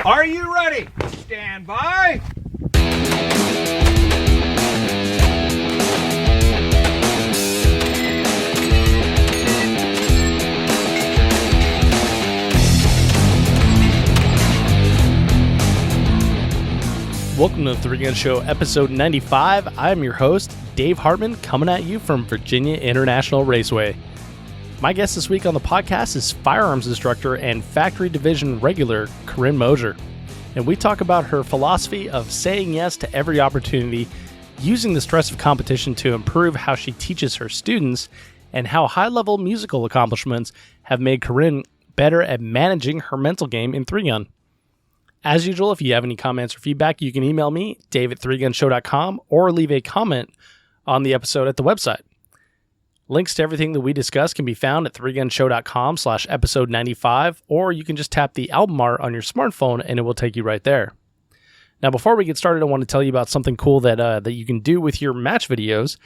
Are you ready? Stand by. Welcome to the Three Gun Show, episode 95. I'm your host, Dave Hartman, coming at you from Virginia International Raceway. My guest this week on the podcast is firearms instructor and factory division regular, Corinne Mosher. And we talk about her philosophy of saying yes to every opportunity, using the stress of competition to improve how she teaches her students, and how high-level musical accomplishments have made Corinne better at managing her mental game in 3-gun. As usual, if you have any comments or feedback, you can email me, dave@threegunshow.com, or leave a comment on the episode at the website. Links to everything that we discuss can be found at threegunshow.com/episode 95, or you can just tap the album art on your smartphone and it will take you right there. Now, before we get started, I want to tell you about something cool that you can do with your match videos.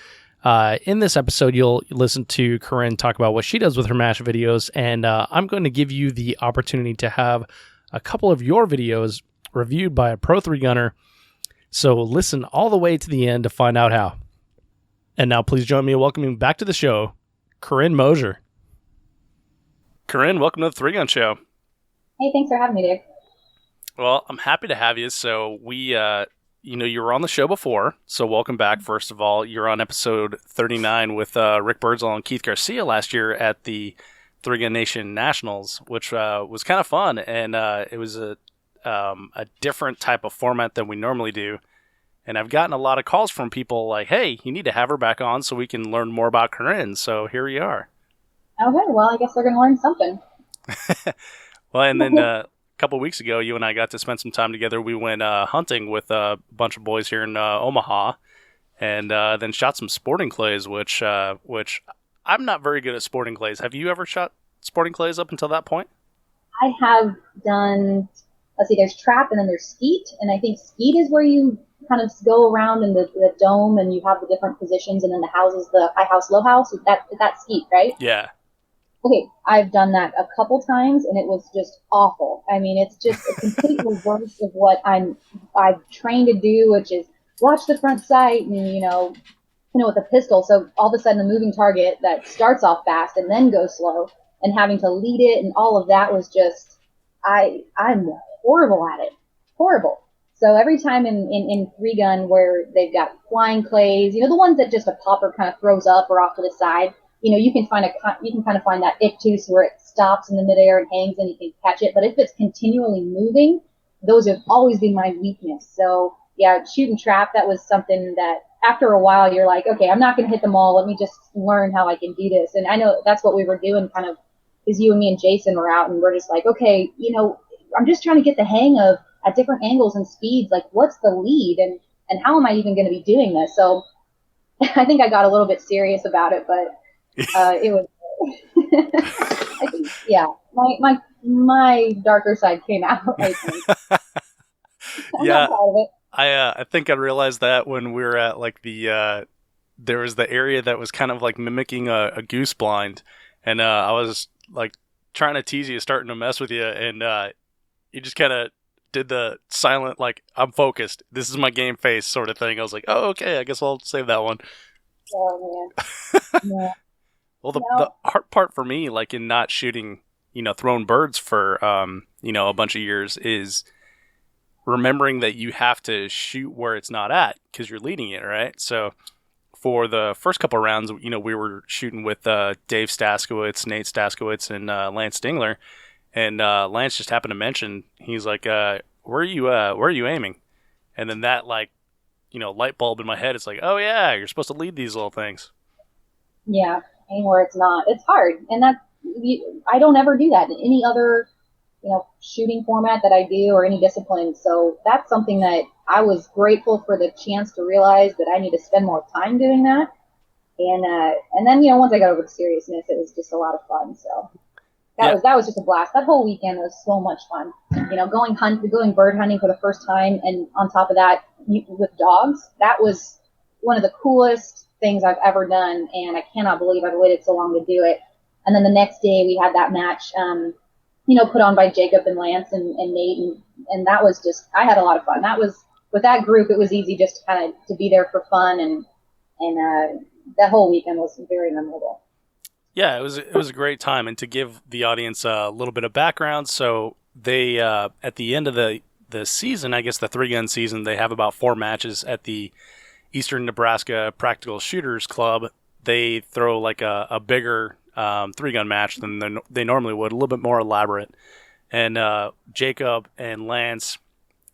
In this episode, you'll listen to Corinne talk about what she does with her match videos, and I'm going to give you the opportunity to have a couple of your videos reviewed by a pro 3-gunner, so listen all the way to the end to find out how. And now please join me in welcoming back to the show, Corinne Mosher. Corinne, welcome to the 3-Gun Show. Hey, thanks for having me, Dave. Well, I'm happy to have you. So you were on the show before, so welcome back, first of all. You're on episode 39 with Rick Birdsall and Keith Garcia last year at the 3-Gun Nation Nationals, which was kind of fun, and it was a different type of format than we normally do. And I've gotten a lot of calls from people like, hey, you need to have her back on so we can learn more about Corinne. So here we are. Okay, well, I guess they're going to learn something. Well, and then a couple of weeks ago, you and I got to spend some time together. We went hunting with a bunch of boys here in Omaha, and then shot some sporting clays, which I'm not very good at sporting clays. Have you ever shot sporting clays up until that point? I have done, let's see, there's trap and then there's skeet. And I think skeet is where you kind of go around in the dome and you have the different positions, and then the houses, the high house, low house. That's skeet, right? Yeah. Okay, I've done that a couple times and it was just awful. I mean, it's just a complete reverse of what I've trained to do, which is watch the front sight and, with a pistol. So all of a sudden the moving target that starts off fast and then goes slow, and having to lead it and all of that was just, I'm horrible at it. Horrible. So every time in 3-gun where they've got flying clays, the ones that just a popper kind of throws up or off to the side, you can kind of find that ictus where it stops in the midair and hangs and you can catch it. But if it's continually moving, those have always been my weakness. So yeah, shoot and trap, that was something that after a while you're like, okay, I'm not going to hit them all. Let me just learn how I can do this. And I know that's what we were doing kind of, is you and me and Jason were out and we're just like, okay, I'm just trying to get the hang of at different angles and speeds, like what's the lead and how am I even going to be doing this? So I think I got a little bit serious about it, but it was, I think, yeah, my darker side came out. I think. I'm not proud of it. I think I realized that when we were at like there was the area that was kind of like mimicking a goose blind, and I was like trying to tease you, starting to mess with you, and you just kind of did the silent, like, I'm focused, this is my game face sort of thing. I was like, oh, okay, I guess I'll save that one. Oh, man. Yeah. Well, the hard part for me, like in not shooting, throwing birds for, a bunch of years, is remembering that you have to shoot where it's not at because you're leading it, right? So for the first couple of rounds, we were shooting with Dave Staskowitz, Nate Staskowitz, and Lance Dingler. And Lance just happened to mention, he's like, where are you aiming? And then that, like, light bulb in my head, it's like, oh yeah, you're supposed to lead these little things. Yeah, aim where it's not. It's hard. And I don't ever do that in any other, shooting format that I do or any discipline. So that's something that I was grateful for the chance to realize that I need to spend more time doing that. And then, once I got over the seriousness, it was just a lot of fun. So that was just a blast. That whole weekend was so much fun. Going bird hunting for the first time, and on top of that, with dogs, that was one of the coolest things I've ever done, and I cannot believe I've waited so long to do it. And then the next day we had that match put on by Jacob and Lance and Nate, and that was just, I had a lot of fun. That was, with that group, it was easy just to kind of to be there for fun, and that whole weekend was very memorable. Yeah, it was a great time, and to give the audience a little bit of background, so they at the end of the season, I guess the 3-gun season, they have about 4 matches at the Eastern Nebraska Practical Shooters Club. They throw like a bigger 3-gun match than they normally would, a little bit more elaborate. And Jacob and Lance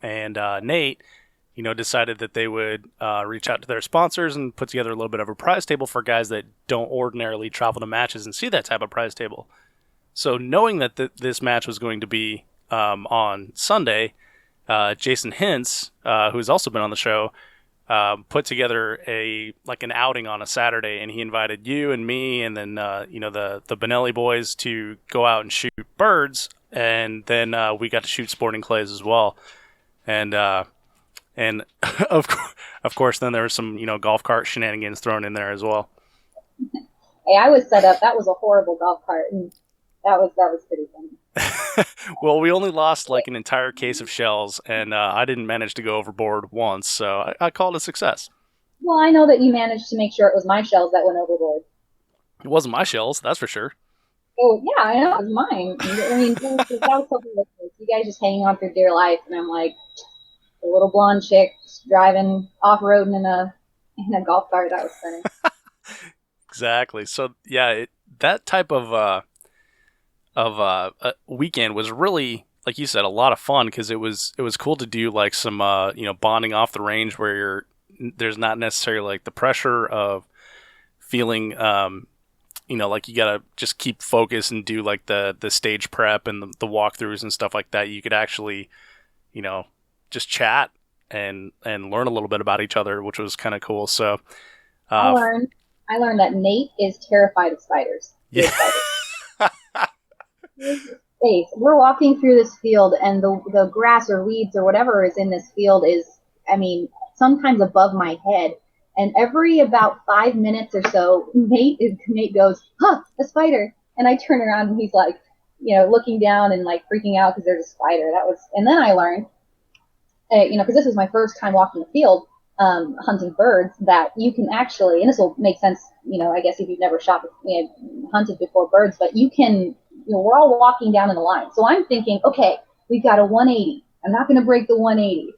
and Nate, decided that they would reach out to their sponsors and put together a little bit of a prize table for guys that don't ordinarily travel to matches and see that type of prize table. So knowing that this match was going to be on Sunday, Jason Hintz, who's also been on the show, put together an outing on a Saturday, and he invited you and me and then the Benelli boys to go out and shoot birds, and then we got to shoot sporting clays as well. And of course, then there was some golf cart shenanigans thrown in there as well. Hey, I was set up. That was a horrible golf cart, and that was pretty funny. Well, we only lost like an entire case of shells, and I didn't manage to go overboard once, so I called it a success. Well, I know that you managed to make sure it was my shells that went overboard. It wasn't my shells, that's for sure. Oh, yeah, I know. It was mine. I mean, that was so ridiculous. You guys just hanging on for dear life, and I'm like, a little blonde chick driving off-roading in a golf cart. That was funny. Exactly. So, yeah, that type of weekend was really, like you said, a lot of fun, because it was cool to do like some bonding off the range where there's not necessarily like the pressure of feeling like you gotta just keep focus and do like the stage prep and the walkthroughs and stuff like that. You could actually just chat and learn a little bit about each other, which was kind of cool. So I learned that Nate is terrified of spiders. Yeah. Space. We're walking through this field, and the grass or weeds or whatever is in this field is, I mean, sometimes above my head. And every about 5 minutes or so, Nate goes, "Huh, a spider!" And I turn around, and he's like, looking down and like freaking out because there's a spider. And then I learned, because this is my first time walking the field, hunting birds, that you can actually, and this will make sense, I guess if you've never hunted before birds, but you can, we're all walking down in a line. So I'm thinking, okay, we've got a 180. I'm not going to break the 180.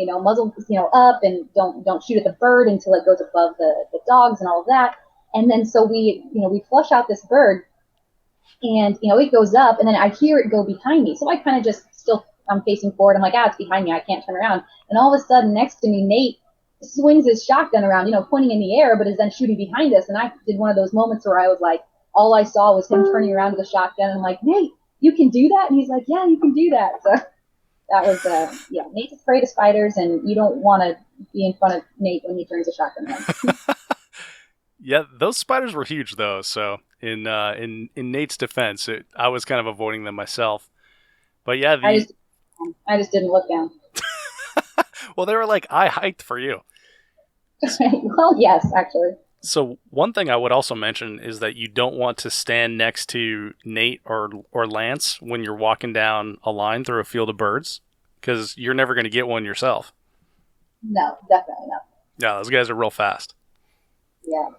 Muzzle, up, and don't shoot at the bird until it goes above the dogs and all of that. And then so we flush out this bird, and it goes up, and then I hear it go behind me. So I kind of just I'm facing forward. I'm like, it's behind me. I can't turn around. And all of a sudden, next to me, Nate swings his shotgun around, pointing in the air, but is then shooting behind us. And I did one of those moments where I was like, all I saw was him turning around with a shotgun. And I'm like, Nate, you can do that? And he's like, yeah, you can do that. So that was, Nate's afraid of spiders, and you don't want to be in front of Nate when he turns a shotgun on. Yeah, those spiders were huge, though. So in Nate's defense, I was kind of avoiding them myself. But yeah, I just didn't look down. Well, they were like eye height for you. Well, yes, actually. So one thing I would also mention is that you don't want to stand next to Nate or Lance when you're walking down a line through a field of birds, because you're never going to get one yourself. No, definitely not. Yeah, those guys are real fast. Yeah.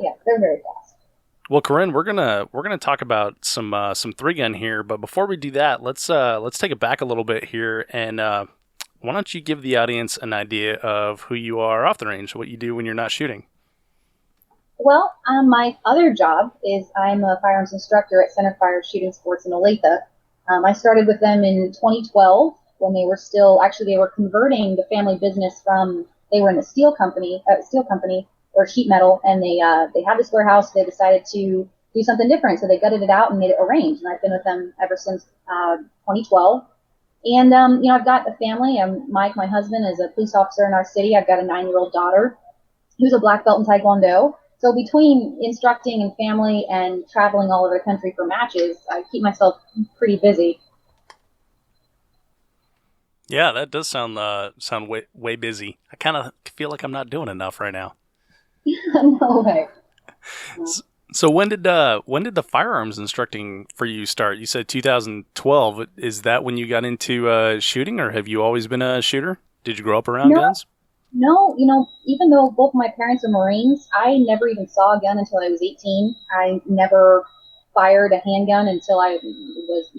Yeah, they're very fast. Well, Corinne, we're gonna talk about some 3-gun here, but before we do that, let's take it back a little bit here, and why don't you give the audience an idea of who you are off the range, what you do when you're not shooting? Well, my other job is I'm a firearms instructor at Centerfire Shooting Sports in Olathe. I started with them in 2012 when they were converting the family business they were in a steel company or sheet metal, and they had this warehouse. They decided to do something different, so they gutted it out and made it a range. And I've been with them ever since 2012. And I've got a family. Mike, my husband, is a police officer in our city. I've got a 9-year-old daughter who's a black belt in Taekwondo. So between instructing and family and traveling all over the country for matches, I keep myself pretty busy. Yeah, that does sound way busy. I kind of feel like I'm not doing enough right now. No way. So when did the firearms instructing for you start? You said 2012. Is that when you got into shooting, or have you always been a shooter? Did you grow up around No, guns? no, even though both my parents are Marines, I never even saw a gun until I was 18. I never fired a handgun until I was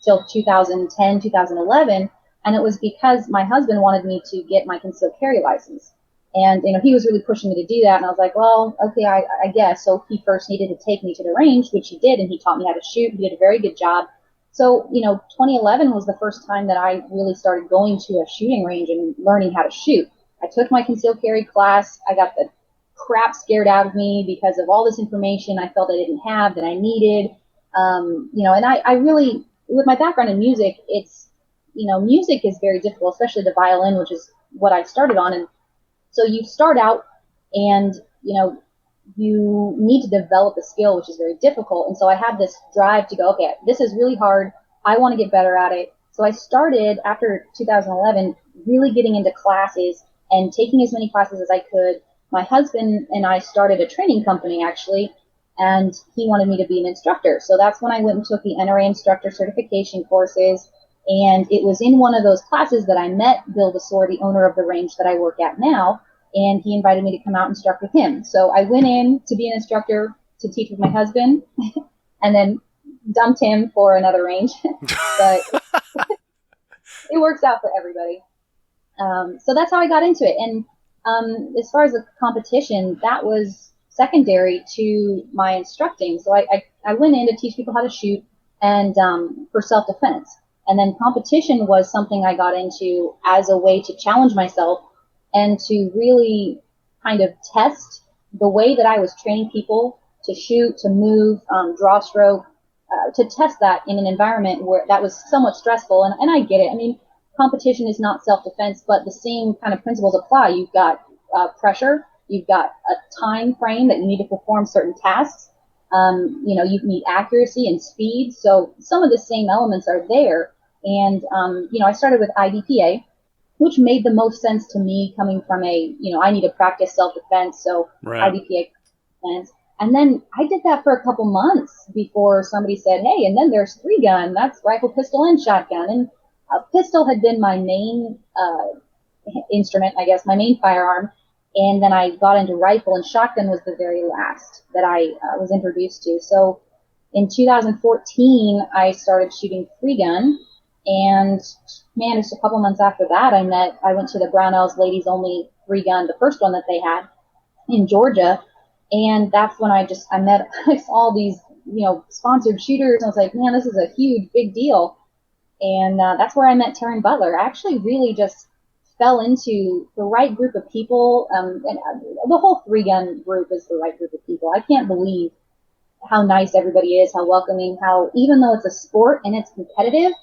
until 2010, 2011, and it was because my husband wanted me to get my concealed carry license. And he was really pushing me to do that, and I was like, well, okay, I guess. So he first needed to take me to the range, which he did, and he taught me how to shoot. He did a very good job. So 2011 was the first time that I really started going to a shooting range and learning how to shoot. I took my concealed carry class. I got the crap scared out of me because of all this information I felt I didn't have that I needed. And I really, with my background in music, music is very difficult, especially the violin, which is what I started on. And so you start out and, you need to develop a skill, which is very difficult. And so I had this drive to go, okay, this is really hard. I want to get better at it. So I started after 2011 really getting into classes and taking as many classes as I could. My husband and I started a training company actually, and he wanted me to be an instructor. So that's when I went and took the NRA instructor certification courses. And it was in one of those classes that I met Bill Vasor, the owner of the range that I work at now, and he invited me to come out and instruct with him. So I went in to be an instructor to teach with my husband, and then dumped him for another range. But it works out for everybody. So that's how I got into it. And as far as the competition, that was secondary to my instructing. So I went in to teach people how to shoot and for self-defense. And then competition was something I got into as a way to challenge myself and to really kind of test the way that I was training people to shoot, to move, draw stroke, to test that in an environment where that was somewhat stressful. And I get it. I mean, competition is not self-defense, but the same kind of principles apply. You've got pressure, you've got a time frame that you need to perform certain tasks. You need accuracy and speed. So some of the same elements are there. And, I started with IDPA, which made the most sense to me coming from I need to practice self-defense. So Right. IDPA defense. And then I did that for a couple months before somebody said, hey, and then there's 3-gun. That's rifle, pistol, and shotgun. And a pistol had been my main instrument, I guess, my main firearm. And then I got into rifle, and shotgun was the very last that I was introduced to. So in 2014, I started shooting 3-gun. And man, just a couple months after that, I went to the Brownells Ladies Only 3-gun, the first one that they had in Georgia. And that's when I met all these, sponsored shooters. And I was like, man, this is a huge, big deal. And that's where I met Taryn Butler. I actually really just fell into the right group of people. And the whole 3-gun group is the right group of people. I can't believe how nice everybody is, how welcoming, how even though it's a sport and it's competitive,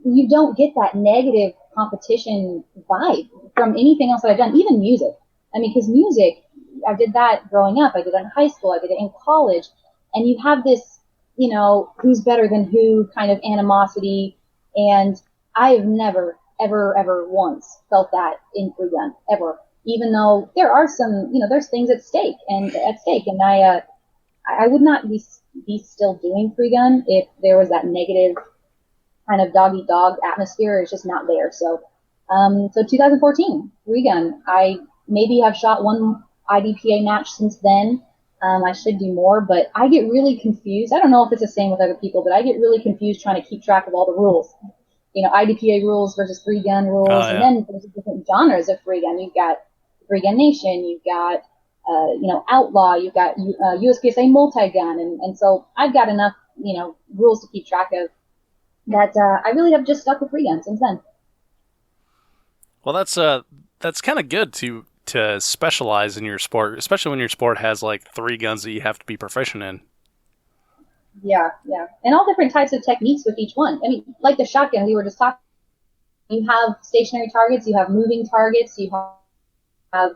you don't get that negative competition vibe from anything else that I've done, even music. I mean, because music, I did that growing up. I did it in high school. I did it in college. And you have this, who's better than who kind of animosity. And I have never, ever once felt that in 3-gun, ever. Even though there are some, there's things at stake. And I would not be still doing 3-gun if there was that negative kind of dog-eat-dog atmosphere. Is just not there. So 2014, 3-gun. I maybe have shot one IDPA match since then. I should do more, but I get really confused. I don't know if it's the same with other people, but I get really confused trying to keep track of all the rules. IDPA rules versus 3-gun rules. Oh, yeah. And then there's different genres of 3-gun. You've got 3-gun nation, you've got, outlaw, you've got USPSA multi-gun. And so I've got enough, rules to keep track of that I really have just stuck with 3-gun since then. Well, that's kind of good to specialize in your sport, especially when your sport has like 3 guns that you have to be proficient in. Yeah. And all different types of techniques with each one. I mean, like the shotgun we were just talking, you have stationary targets, you have moving targets, you have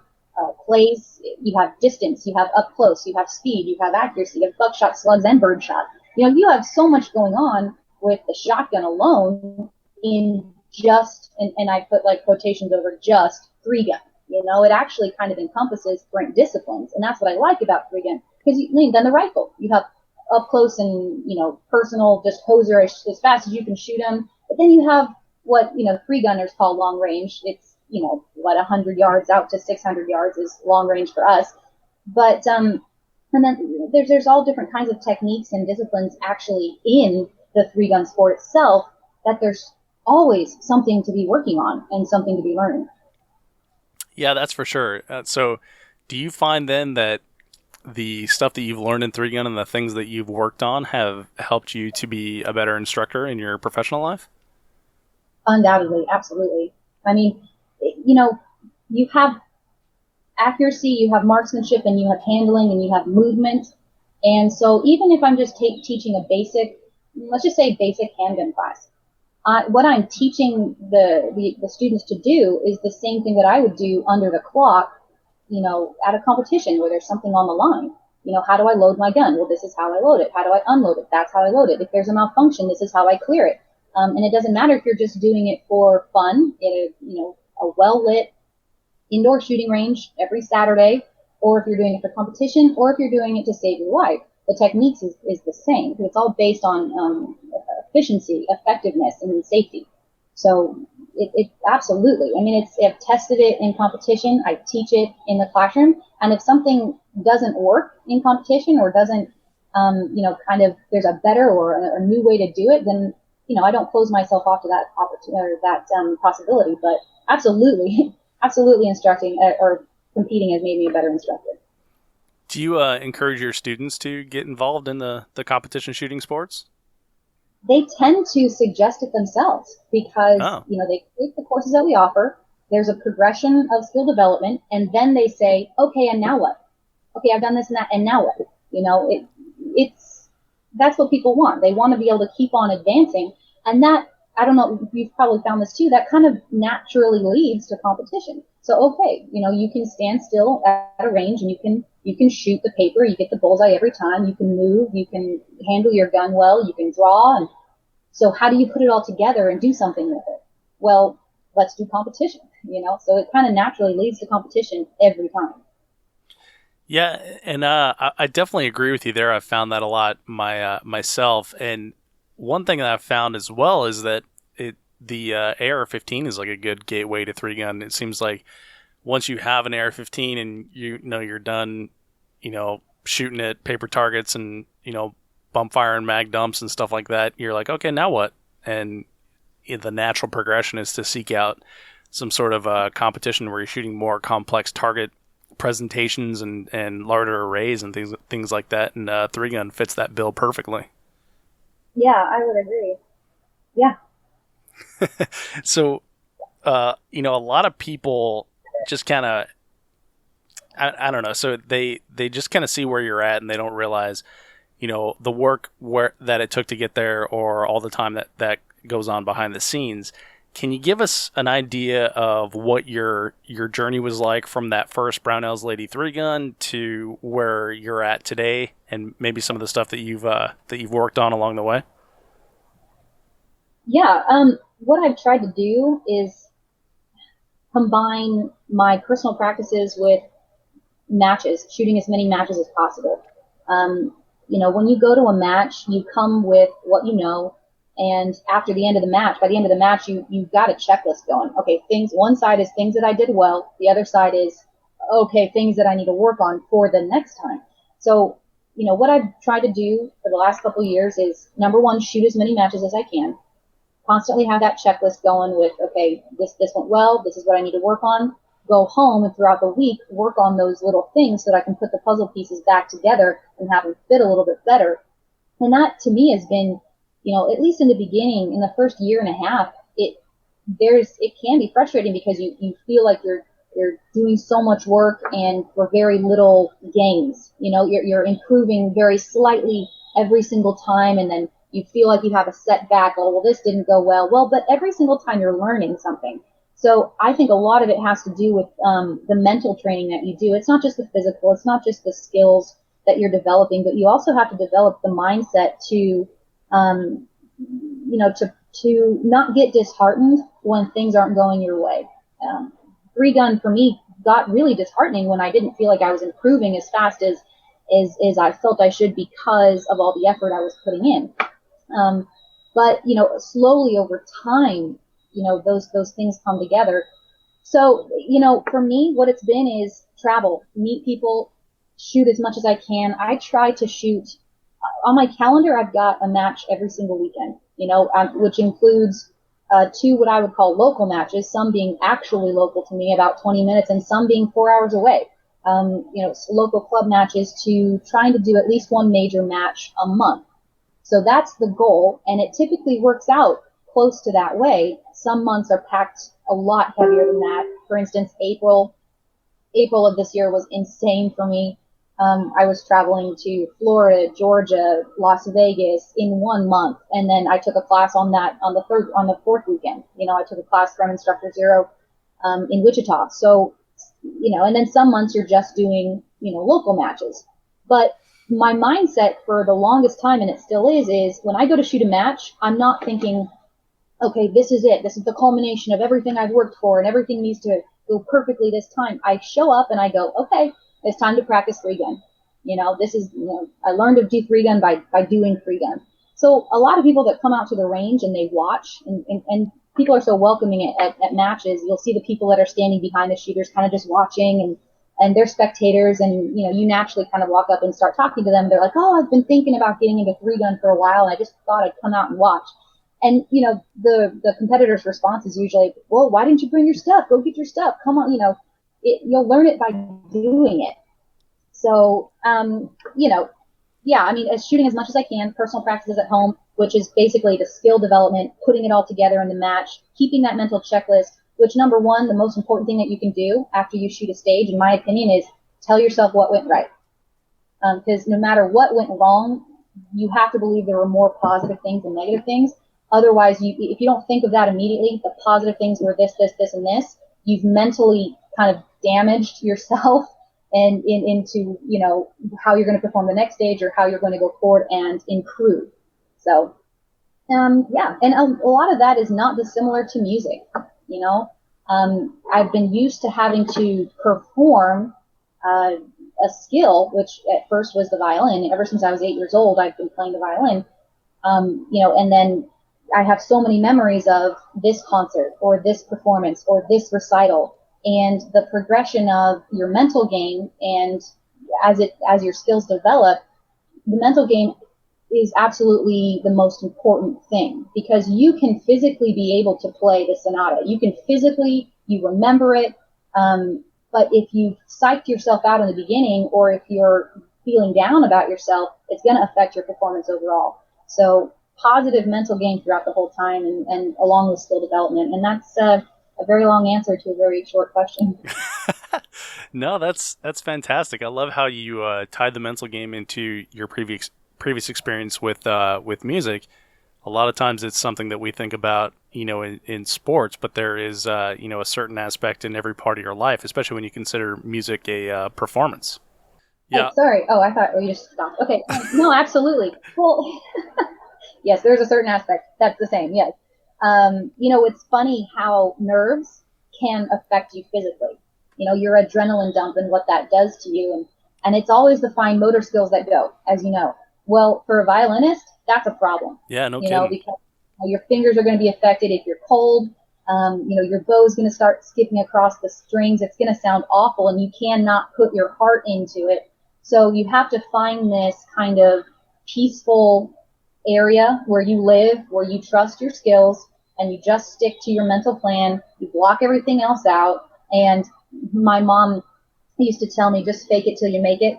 plays, you have distance, you have up close, you have speed, you have accuracy, you have buckshot, slugs, and birdshot. You have so much going on with the shotgun alone in just, and I put like quotations over just 3-gun. It actually kind of encompasses different disciplines. And that's what I like about 3-gun. because then the rifle, you have up close and, personal, just hoser as fast as you can shoot them. But then you have what, three gunners call long range. It's, 100 yards out to 600 yards is long range for us. But, and then there's all different kinds of techniques and disciplines actually in the three gun sport itself, that there's always something to be working on and something to be learning. Yeah, that's for sure. So do you find then that the stuff that you've learned in three gun and the things that you've worked on have helped you to be a better instructor in your professional life? Undoubtedly, absolutely. I mean, you have accuracy, you have marksmanship, and you have handling, and you have movement. And so even if I'm just teaching a basic, let's just say basic handgun class, what I'm teaching the students to do is the same thing that I would do under the clock, at a competition where there's something on the line. How do I load my gun? Well, this is how I load it. How do I unload it? That's how I load it. If there's a malfunction, this is how I clear it. And it doesn't matter if you're just doing it for fun in a well-lit indoor shooting range every Saturday, or if you're doing it for competition, or if you're doing it to save your life. The techniques is the same. It's all based on efficiency, effectiveness, and safety. So it absolutely. I mean, I've tested it in competition. I teach it in the classroom, and if something doesn't work in competition or doesn't, there's a better or a new way to do it, then I don't close myself off to that opportunity or that possibility. But absolutely, absolutely, instructing or competing has made me a better instructor. Do you encourage your students to get involved in the competition shooting sports? They tend to suggest it themselves because, they take the courses that we offer. There's a progression of skill development, and then they say, okay, and now what? Okay, I've done this and that, and now what? That's what people want. They want to be able to keep on advancing, and that, I don't know, you've probably found this too, that kind of naturally leads to competition. So, okay, you can stand still at a range and you can shoot the paper, you get the bullseye every time, you can move, you can handle your gun well, you can draw. And so how do you put it all together and do something with it? Well, let's do competition, so it kind of naturally leads to competition every time. Yeah, and I definitely agree with you there. I've found that a lot myself. And one thing that I've found as well is that the AR-15 is like a good gateway to three gun. It seems like once you have an AR-15 and you're done, shooting at paper targets and bump fire and mag dumps and stuff like that, you're like, okay, now what? And the natural progression is to seek out some sort of competition where you're shooting more complex target presentations and larger arrays and things like that. And three gun fits that bill perfectly. Yeah, I would agree. Yeah. So, a lot of people just kind of, I don't know. So they just kind of see where you're at and they don't realize, the work that it took to get there or all the time that goes on behind the scenes. Can you give us an idea of what your journey was like from that first Brownells Lady 3-gun to where you're at today, and maybe some of the stuff that you've worked on along the way? Yeah, what I've tried to do is combine my personal practices with matches, shooting as many matches as possible. When you go to a match, you come with what you know. And after the end of the match, by the end of the match, you've got a checklist going. Okay, one side is things that I did well. The other side is, okay, things that I need to work on for the next time. So, what I've tried to do for the last couple of years is, number one, shoot as many matches as I can. Constantly have that checklist going with, okay, this went well. This is what I need to work on. Go home and throughout the week, work on those little things so that I can put the puzzle pieces back together and have them fit a little bit better. And that, to me, has been, at least in the beginning, in the first year and a half, it can be frustrating because you feel like you're doing so much work and for very little gains. You're improving very slightly every single time, and then you feel like you have a setback. Oh, well, this didn't go well. Well, but every single time you're learning something. So I think a lot of it has to do with the mental training that you do. It's not just the physical. It's not just the skills that you're developing, but you also have to develop the mindset to not get disheartened when things aren't going your way. 3-gun for me got really disheartening when I didn't feel like I was improving as fast as as I felt I should because of all the effort I was putting in. But slowly over time, those things come together. So, for me, what it's been is travel, meet people, shoot as much as I can. I try to shoot on my calendar. I've got a match every single weekend, which includes two what I would call local matches, some being actually local to me, about 20 minutes, and some being 4 hours away. Local club matches to trying to do at least one major match a month. So that's the goal, and it typically works out close to that way. Some months are packed a lot heavier than that. For instance, April of this year was insane for me. I was traveling to Florida, Georgia, Las Vegas in 1 month, and then I took a class on the fourth weekend. I took a class from Instructor Zero in Wichita. So, and then some months you're just doing local matches. But my mindset for the longest time, and it still is when I go to shoot a match, I'm not thinking, okay, this is it. This is the culmination of everything I've worked for, and everything needs to go perfectly this time. I show up and I go, okay, it's time to practice free gun. This is, I learned to do free gun by doing free gun. So a lot of people that come out to the range and they watch, and people are so welcoming at matches. You'll see the people that are standing behind the shooters kind of just watching, and they're spectators, and you naturally kind of walk up and start talking to them. They're like, oh, I've been thinking about getting into free gun for a while, and I just thought I'd come out and watch. And the competitor's response is usually, well, why didn't you bring your stuff? Go get your stuff. Come on, you'll learn it by doing it. So, yeah, I mean, shooting as much as I can, personal practices at home, which is basically the skill development, putting it all together in the match, keeping that mental checklist, which number one, the most important thing that you can do after you shoot a stage, in my opinion, is tell yourself what went right. Because no matter what went wrong, you have to believe there were more positive things than negative things. Otherwise, if you don't think of that immediately, the positive things were this, and this, you've mentally kind of damaged yourself and into how you're going to perform the next stage or how you're going to go forward and improve. So yeah, and a lot of that is not dissimilar to music. I've been used to having to perform a skill, which at first was the violin. Ever since I was 8 years old, I've been playing the violin. And then I have so many memories of this concert or this performance or this recital, and the progression of your mental game, and as your skills develop, the mental game is absolutely the most important thing, because you can physically be able to play the sonata. You remember it, but if you've psyched yourself out in the beginning, or if you're feeling down about yourself, it's going to affect your performance overall. So positive mental game throughout the whole time, and along with skill development. And that's a very long answer to a very short question. No, that's fantastic. I love how you tied the mental game into your previous experience with music. A lot of times it's something that we think about, in sports, but there is, a certain aspect in every part of your life, especially when you consider music a performance. Yeah. Oh, sorry. Oh, I thought you just stopped. Okay. No, absolutely. Well, yes, there's a certain aspect that's the same. Yes. It's funny how nerves can affect you physically. Your adrenaline dump and what that does to you. And it's always the fine motor skills that go, as you know. Well, for a violinist, that's a problem. Yeah, no kidding. Because your fingers are going to be affected if you're cold. Your bow's going to start skipping across the strings. It's going to sound awful, and you cannot put your heart into it. So you have to find this kind of peaceful area where you live, where you trust your skills, and you just stick to your mental plan. You block everything else out. And my mom used to tell me, just fake it till you make it.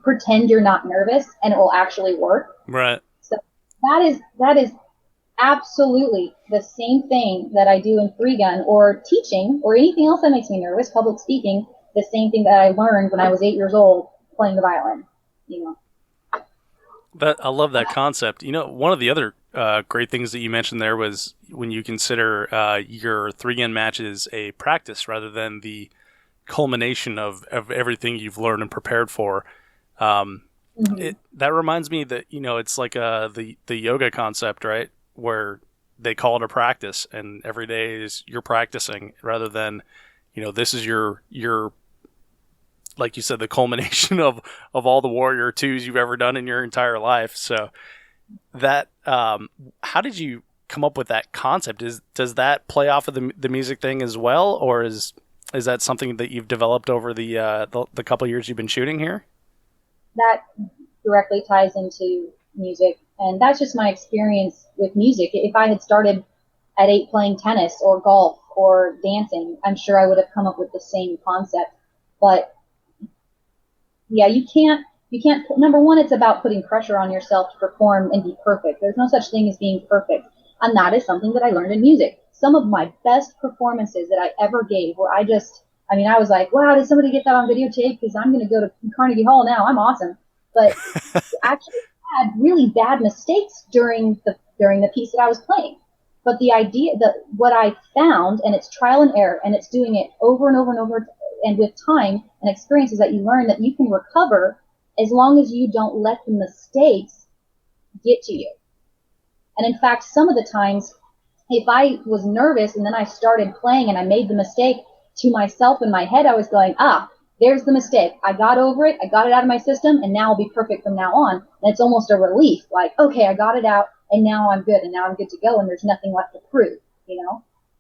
Pretend you're not nervous, and it will actually work. Right. So that is absolutely the same thing that I do in free gun or teaching or anything else that makes me nervous, public speaking. The same thing that I learned when I was 8 years old playing the violin. I love that concept. One of the other great things that you mentioned there was when you consider your 3-gun matches a practice rather than the culmination of everything you've learned and prepared for. That reminds me that, it's like the yoga concept, right? Where they call it a practice, and every day is you're practicing rather than, this is your like you said, the culmination of all the Warrior 2s you've ever done in your entire life. So that, how did you come up with that concept? Does that play off of the music thing as well, or is that something that you've developed over the couple of years you've been shooting here? That directly ties into music, and that's just my experience with music. If I had started at 8 playing tennis or golf or dancing, I'm sure I would have come up with the same concept. But yeah, you can't, number one, it's about putting pressure on yourself to perform and be perfect. There's no such thing as being perfect. And that is something that I learned in music. Some of my best performances that I ever gave were I was like, wow, did somebody get that on videotape? Because I'm going to go to Carnegie Hall now. I'm awesome. But actually had really bad mistakes during the piece that I was playing. But the idea that what I found, and it's trial and error, and it's doing it over and over and over, and with time and experiences that you learn that you can recover as long as you don't let the mistakes get to you. And in fact, some of the times, if I was nervous and then I started playing and I made the mistake, to myself in my head, I was going, there's the mistake. I got over it. I got it out of my system, and now I'll be perfect from now on. And it's almost a relief, like, okay, I got it out, and now I'm good, and now I'm good to go, and there's nothing left to prove,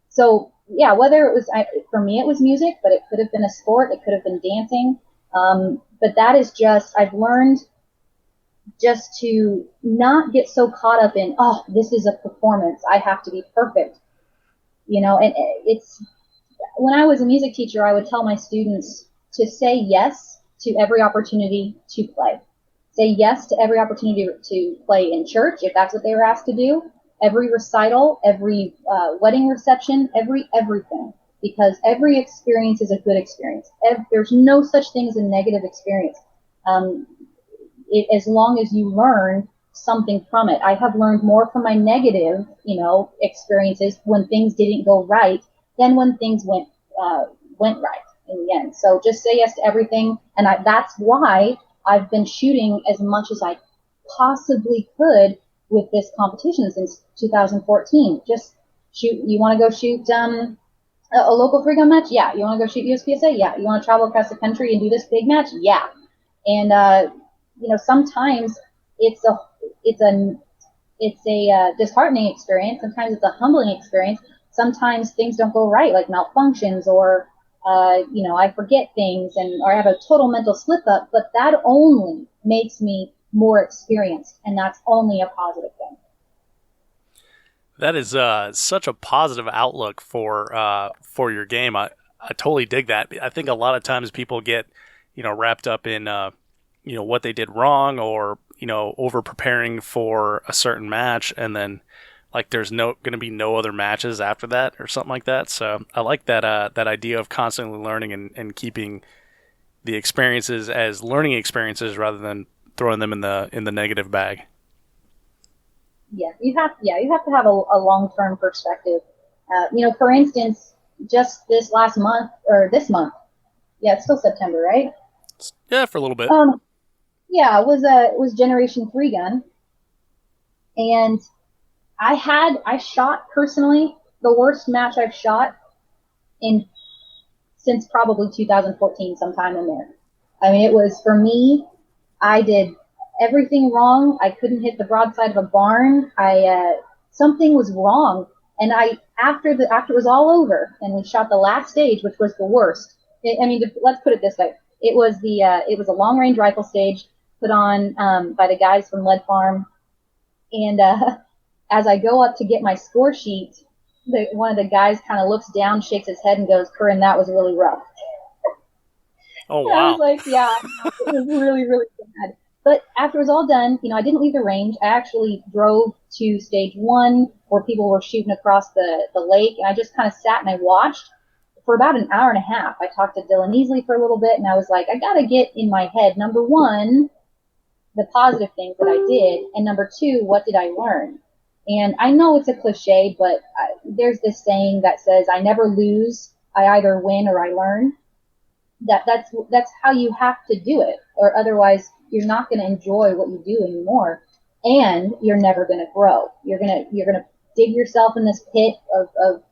So, yeah, whether it was, for me, it was music, but it could have been a sport. It could have been dancing. But that is I've learned just to not get so caught up in, this is a performance. I have to be perfect. And it's, when I was a music teacher, I would tell my students to say yes to every opportunity to play. Say yes to every opportunity to play in church, if that's what they were asked to do, every recital, every wedding reception, everything. Because every experience is a good experience. There's no such thing as a negative experience. As long as you learn something from it. I have learned more from my negative, experiences when things didn't go right than when things went right in the end. So just say yes to everything, and that's why I've been shooting as much as I possibly could with this competition since 2014. Just shoot. You want to go shoot a local free gun match? Yeah. You want to go shoot USPSA? Yeah. You want to travel across the country and do this big match? Yeah. And sometimes it's a disheartening experience. Sometimes it's a humbling experience. Sometimes things don't go right, like malfunctions, or I forget things, or I have a total mental slip up. But that only makes me more experienced, and that's only a positive thing. That is such a positive outlook for your game. I totally dig that. I think a lot of times people get wrapped up in what they did wrong, or over preparing for a certain match, and then like there's going to be no other matches after that or something like that. So I like that idea of constantly learning and keeping the experiences as learning experiences rather than throwing them in the negative bag. Yeah, you have to have a long-term perspective. For instance, just this month, yeah, it's still September, right? Yeah, for a little bit. Yeah, it was Generation 3 gun, and I shot personally the worst match I've shot since probably 2014, sometime in there. I mean, it was, for me, I did everything wrong. I couldn't hit the broadside of a barn. Something was wrong. And after it was all over and we shot the last stage, which was the worst. Let's put it this way. It was a long range rifle stage put on, by the guys from Lead Farm. And, as I go up to get my score sheet, one of the guys kind of looks down, shakes his head and goes, "Corinne, that was really rough." Oh, wow. And I was like, yeah, it was really, really bad. But after it was all done, I didn't leave the range. I actually drove to stage 1 where people were shooting across the lake, and I just kind of sat and I watched for about an hour and a half. I talked to Dylan Easley for a little bit, and I was like, I got to get in my head, number one, the positive things that I did, and number 2, what did I learn? And I know it's a cliche, but there's this saying that says, I never lose, I either win or I learn. That's how you have to do it, or otherwise you're not going to enjoy what you do anymore, and you're never going to grow. You're gonna dig yourself in this pit of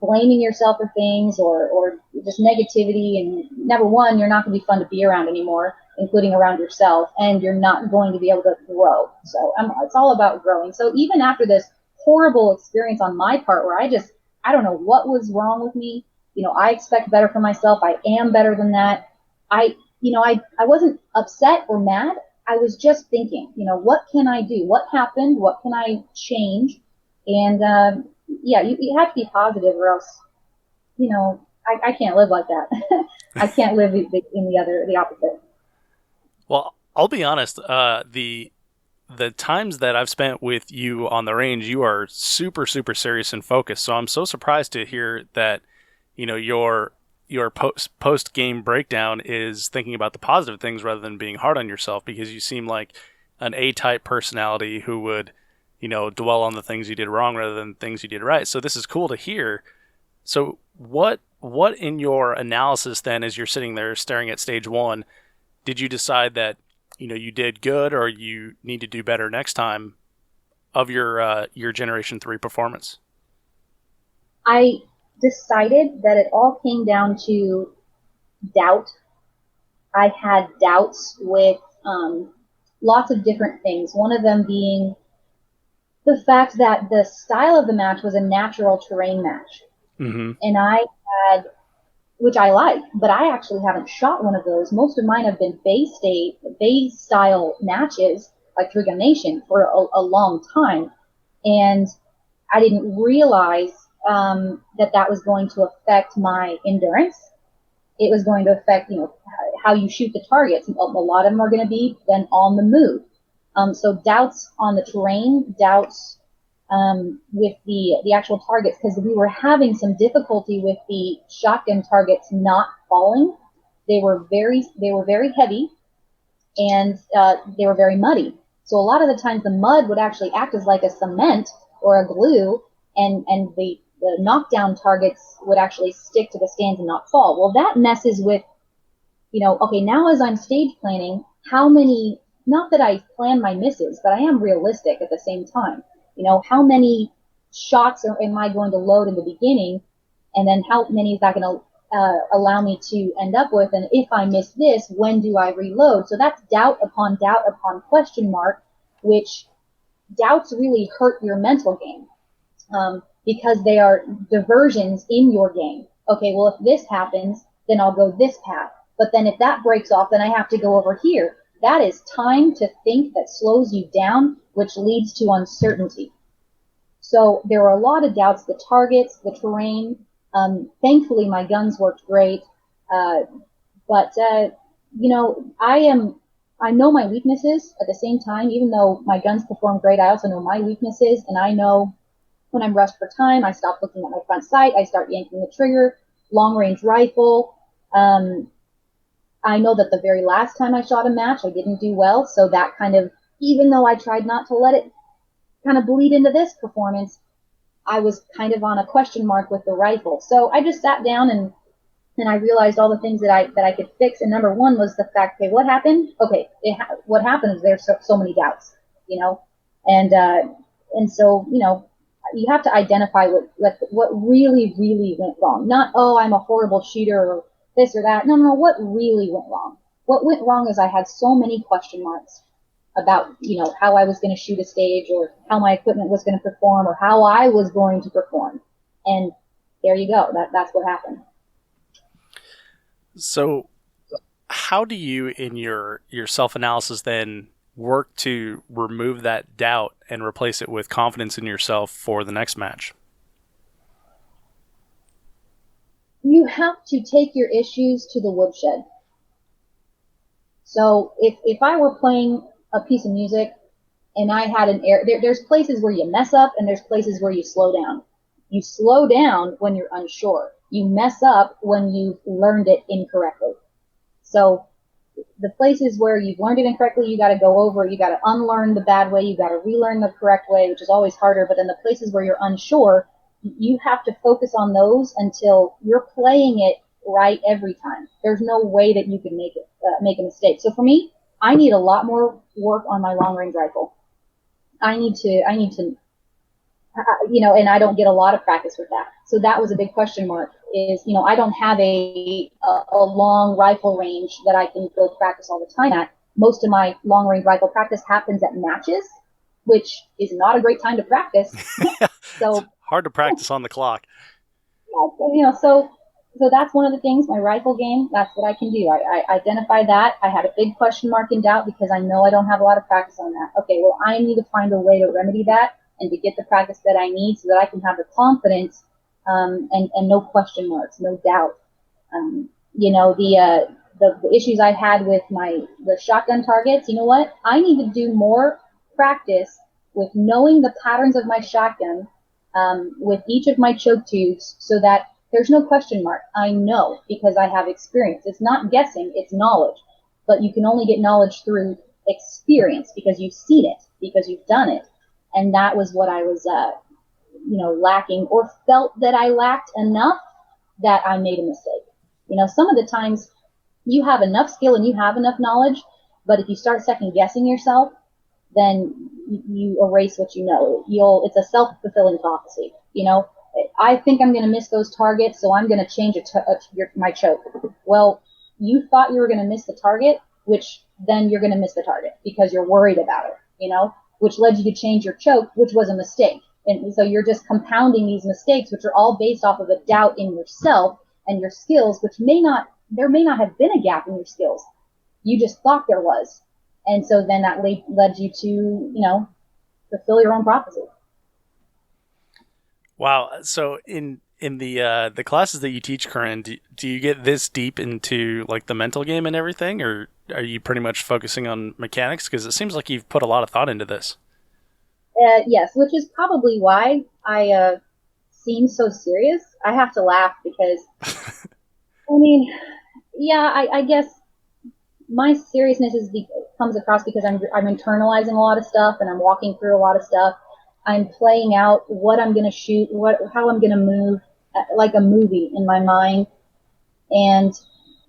blaming yourself for things or just negativity. And number one, you're not going to be fun to be around anymore, including around yourself, and you're not going to be able to grow. So it's all about growing. So even after this horrible experience on my part where I don't know what was wrong with me. I expect better for myself. I am better than that. I wasn't upset or mad. I was just thinking, what can I do? What happened? What can I change? And you have to be positive, or else, I can't live like that. I can't live in the opposite. Well, I'll be honest. The times that I've spent with you on the range, you are super, super serious and focused. So I'm so surprised to hear that, your post game breakdown is thinking about the positive things rather than being hard on yourself, because you seem like an A-type personality who would, dwell on the things you did wrong rather than things you did right. So this is cool to hear. So what in your analysis then, as you're sitting there staring at stage one, did you decide that, you did good or you need to do better next time of your Generation 3 performance? I decided that it all came down to doubt. I had doubts with lots of different things. One of them being the fact that the style of the match was a natural terrain match. Mm-hmm. And I had, which I like, but I actually haven't shot one of those. Most of mine have been Bay style matches, like Three Gun Nation, for a long time. And I didn't realize that was going to affect my endurance. It was going to affect, how you shoot the targets. A lot of them are going to be then on the move. So doubts on the terrain, doubts with the actual targets, because we were having some difficulty with the shotgun targets not falling. They were very heavy, and they were very muddy. So a lot of the times the mud would actually act as like a cement or a glue, and the knockdown targets would actually stick to the stands and not fall. Well, that messes with, okay, now as I'm stage planning, how many, not that I plan my misses, but I am realistic at the same time. How many shots am I going to load in the beginning, and then how many is that going to allow me to end up with? And if I miss this, when do I reload? So that's doubt upon question mark, which doubts really hurt your mental game. Because they are diversions in your game. Okay, well, if this happens, then I'll go this path. But then if that breaks off, then I have to go over here. That is time to think that slows you down, which leads to uncertainty. So there were a lot of doubts, the targets, the terrain. Thankfully, my guns worked great. But I know my weaknesses at the same time. Even though my guns perform great, I also know my weaknesses, and I know when I'm rushed for time, I stop looking at my front sight. I start yanking the trigger. Long range rifle. I know that the very last time I shot a match, I didn't do well. So that kind of, even though I tried not to let it kind of bleed into this performance, I was kind of on a question mark with the rifle. So I just sat down and I realized all the things that I could fix. And number one was the fact, okay, what happened? Okay, what happened is there's so many doubts, and so, you have to identify what really, really went wrong. Not, oh, I'm a horrible shooter or this or that. No, what really went wrong? What went wrong is I had so many question marks about, how I was going to shoot a stage, or how my equipment was going to perform, or how I was going to perform. And there you go. That's what happened. So how do you, in your self-analysis then, work to remove that doubt and replace it with confidence in yourself for the next match? You have to take your issues to the woodshed. So if I were playing a piece of music and I had an error, there's places where you mess up and there's places where you slow down. You slow down when you're unsure. You mess up when you've learned it incorrectly. So the places where you've learned it incorrectly, you got to go over, you got to unlearn the bad way, you got to relearn the correct way, which is always harder. But then the places where you're unsure, you have to focus on those until you're playing it right every time. There's no way that you can make a mistake. So for me, I need a lot more work on my long range rifle. I need to and I don't get a lot of practice with that. So that was a big question mark is, I don't have a long rifle range that I can go practice all the time at. Most of my long range rifle practice happens at matches, which is not a great time to practice. So it's hard to practice on the clock. So that's one of the things, my rifle game, that's what I can do. I identify that. I had a big question mark in doubt because I know I don't have a lot of practice on that. Okay, well, I need to find a way to remedy that and to get the practice that I need so that I can have the confidence and no question marks, no doubt. The issues I had with the shotgun targets, you know what? I need to do more practice with knowing the patterns of my shotgun with each of my choke tubes so that there's no question mark. I know because I have experience. It's not guessing, it's knowledge. But you can only get knowledge through experience because you've seen it, because you've done it. And that was what I was, lacking or felt that I lacked enough that I made a mistake. Some of the times you have enough skill and you have enough knowledge, but if you start second guessing yourself, then you erase what you know. It's a self-fulfilling prophecy. I think I'm going to miss those targets, so I'm going to change my choke. Well, you thought you were going to miss the target, which then you're going to miss the target because you're worried about it, which led you to change your choke, which was a mistake. And so you're just compounding these mistakes, which are all based off of a doubt in yourself and your skills, which there may not have been a gap in your skills. You just thought there was. And so then that led you to, fulfill your own prophecy. Wow. So in the classes that you teach, Corinne, do you get this deep into like the mental game and everything, or are you pretty much focusing on mechanics? Because it seems like you've put a lot of thought into this. Yes, which is probably why I seem so serious. I have to laugh because, I guess my seriousness comes across because I'm internalizing a lot of stuff and I'm walking through a lot of stuff. I'm playing out what I'm going to shoot, how I'm going to move, like a movie in my mind. And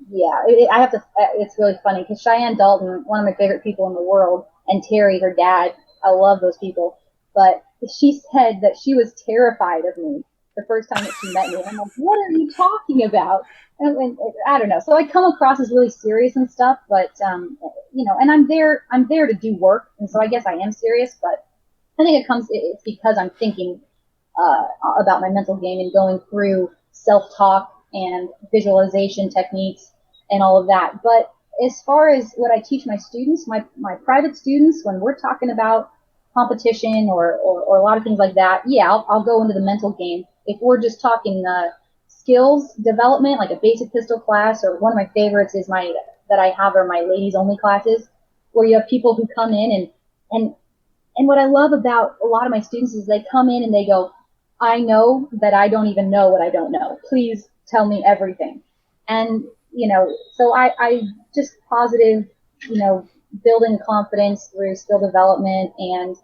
yeah, it's really funny because Cheyenne Dalton, one of my favorite people in the world, and Terry, her dad, I love those people. But she said that she was terrified of me the first time that she met me. And I'm like, what are you talking about? And I don't know. So I come across as really serious and stuff, but and I'm there to do work, and so I guess I am serious. But I think it's because I'm thinking about my mental game and going through self-talk and visualization techniques and all of that. But as far as what I teach my students, my private students, when we're talking about competition or a lot of things like that, yeah, I'll go into the mental game. If we're just talking skills development, like a basic pistol class, or one of my favorites is my ladies only classes, where you have people who come in and what I love about a lot of my students is they come in and they go, I know that I don't even know what I don't know. Please tell me everything. And, so I just positive, building confidence through skill development. And,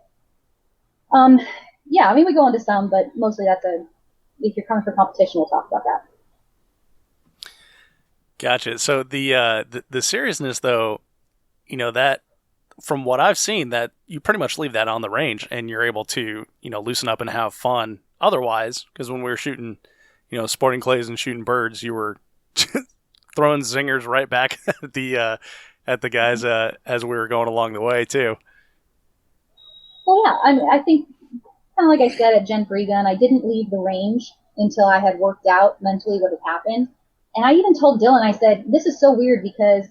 we go into some, but mostly if you're coming for competition, we'll talk about that. Gotcha. So the seriousness though, that from what I've seen, that you pretty much leave that on the range and you're able to, loosen up and have fun otherwise. Because when we were shooting, sporting clays and shooting birds, you were throwing zingers right back at the guys as we were going along the way too. Well, yeah, I think kind of like I said at Gen 3 gun, I didn't leave the range until I had worked out mentally what had happened. And I even told Dylan, I said, this is so weird because,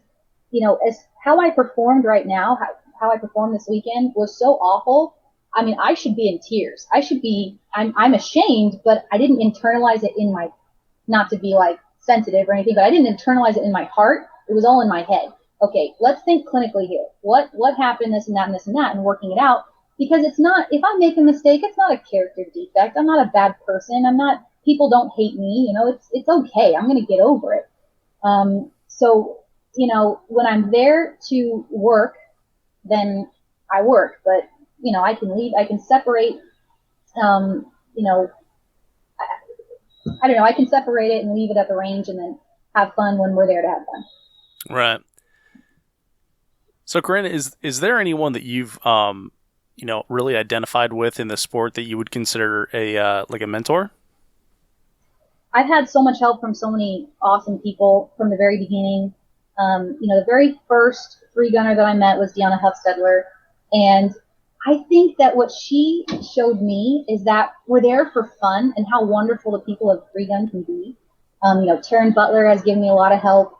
as how I performed right now, how I performed this weekend was so awful. I mean, I should be in tears. I'm ashamed, but I didn't internalize it in my, not to be like sensitive or anything, but I didn't internalize it in my heart. It was all in my head. Okay, let's think clinically here. What happened, this and that and this and that, and working it out. Because it's not, if I make a mistake, it's not a character defect. I'm not a bad person. People don't hate me. It's okay. I'm going to get over it. So, when I'm there to work, then I work. But, I can leave, I can separate, I don't know, I can separate it and leave it at the range and then have fun when we're there to have fun. Right. So, Corinne, is there anyone that you've really identified with in the sport that you would consider like a mentor? I've had so much help from so many awesome people from the very beginning. The very first three gunner that I met was Deanna Huffstedler, and I think that what she showed me is that we're there for fun and how wonderful the people of three gun can be. Taryn Butler has given me a lot of help.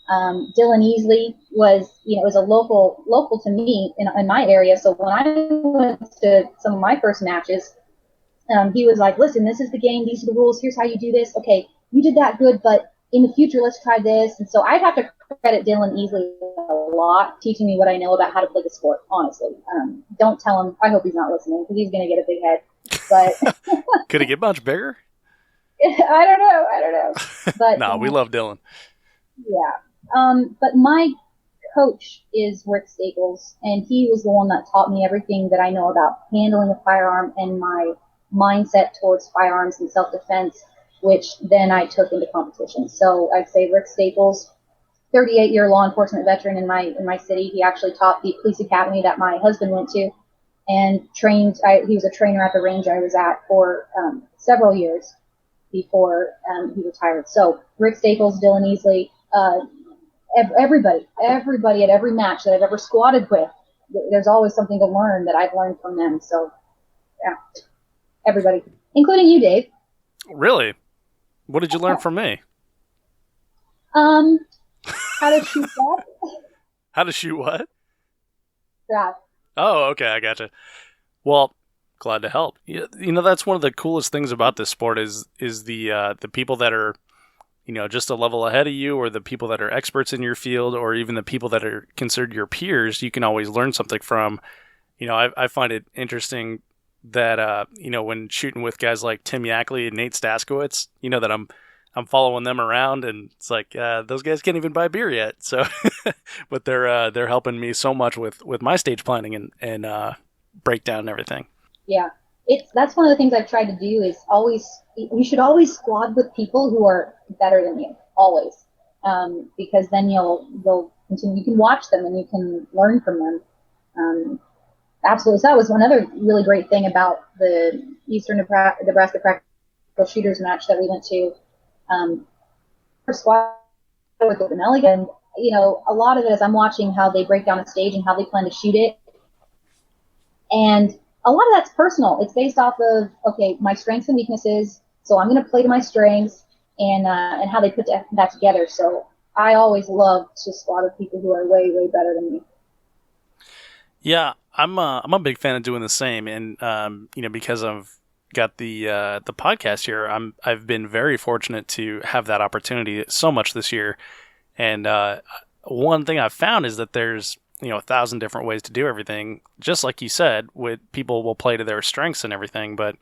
Dylan Easley was a local to me in my area. So when I went to some of my first matches, he was like, listen, this is the game. These are the rules. Here's how you do this. Okay, you did that good, but in the future, let's try this. And so I'd have to credit Dylan Easley a lot, teaching me what I know about how to play the sport, honestly. Don't tell him. I hope he's not listening because he's going to get a big head. But Could it get much bigger? I don't know. But no, we love Dylan. Yeah. But my coach is Rick Staples, and he was the one that taught me everything that I know about handling a firearm and my mindset towards firearms and self-defense, which then I took into competition. So I'd say Rick Staples, 38-year law enforcement veteran in my city. He actually taught the police academy that my husband went to and trained. He was a trainer at the range I was at for several years before he retired. So Rick Staples, Dylan Easley, everybody at every match that I've ever squatted with, there's always something to learn that I've learned from them. So yeah, everybody, including you, Dave. Really? What did you learn from me? How to shoot that. How to shoot what? Yeah. Oh, okay, I gotcha. Well, glad to help. That's one of the coolest things about this sport is the people that are, just a level ahead of you, or the people that are experts in your field, or even the people that are considered your peers. You can always learn something from. I find it interesting that when shooting with guys like Tim Yackley and Nate Staskowitz, that I'm following them around, and it's like those guys can't even buy beer yet. So, but they're helping me so much with my stage planning and breakdown and everything. Yeah, that's one of the things I've tried to do is you should always squad with people who are better than you, always, because then you'll continue. You can watch them and you can learn from them. Absolutely. So that was another really great thing about the Eastern Nebraska Practical Shooters match that we went to. Squad with the Nelligan, a lot of it is I'm watching how they break down a stage and how they plan to shoot it. And a lot of that's personal. It's based off of, okay, my strengths and weaknesses, so I'm going to play to my strengths and how they put that together. So I always love to squad with people who are way, way better than me. Yeah, I'm a big fan of doing the same, and because I've got the podcast here, I've been very fortunate to have that opportunity so much this year. And one thing I've found is that there's 1,000 different ways to do everything. Just like you said, with people will play to their strengths and everything, but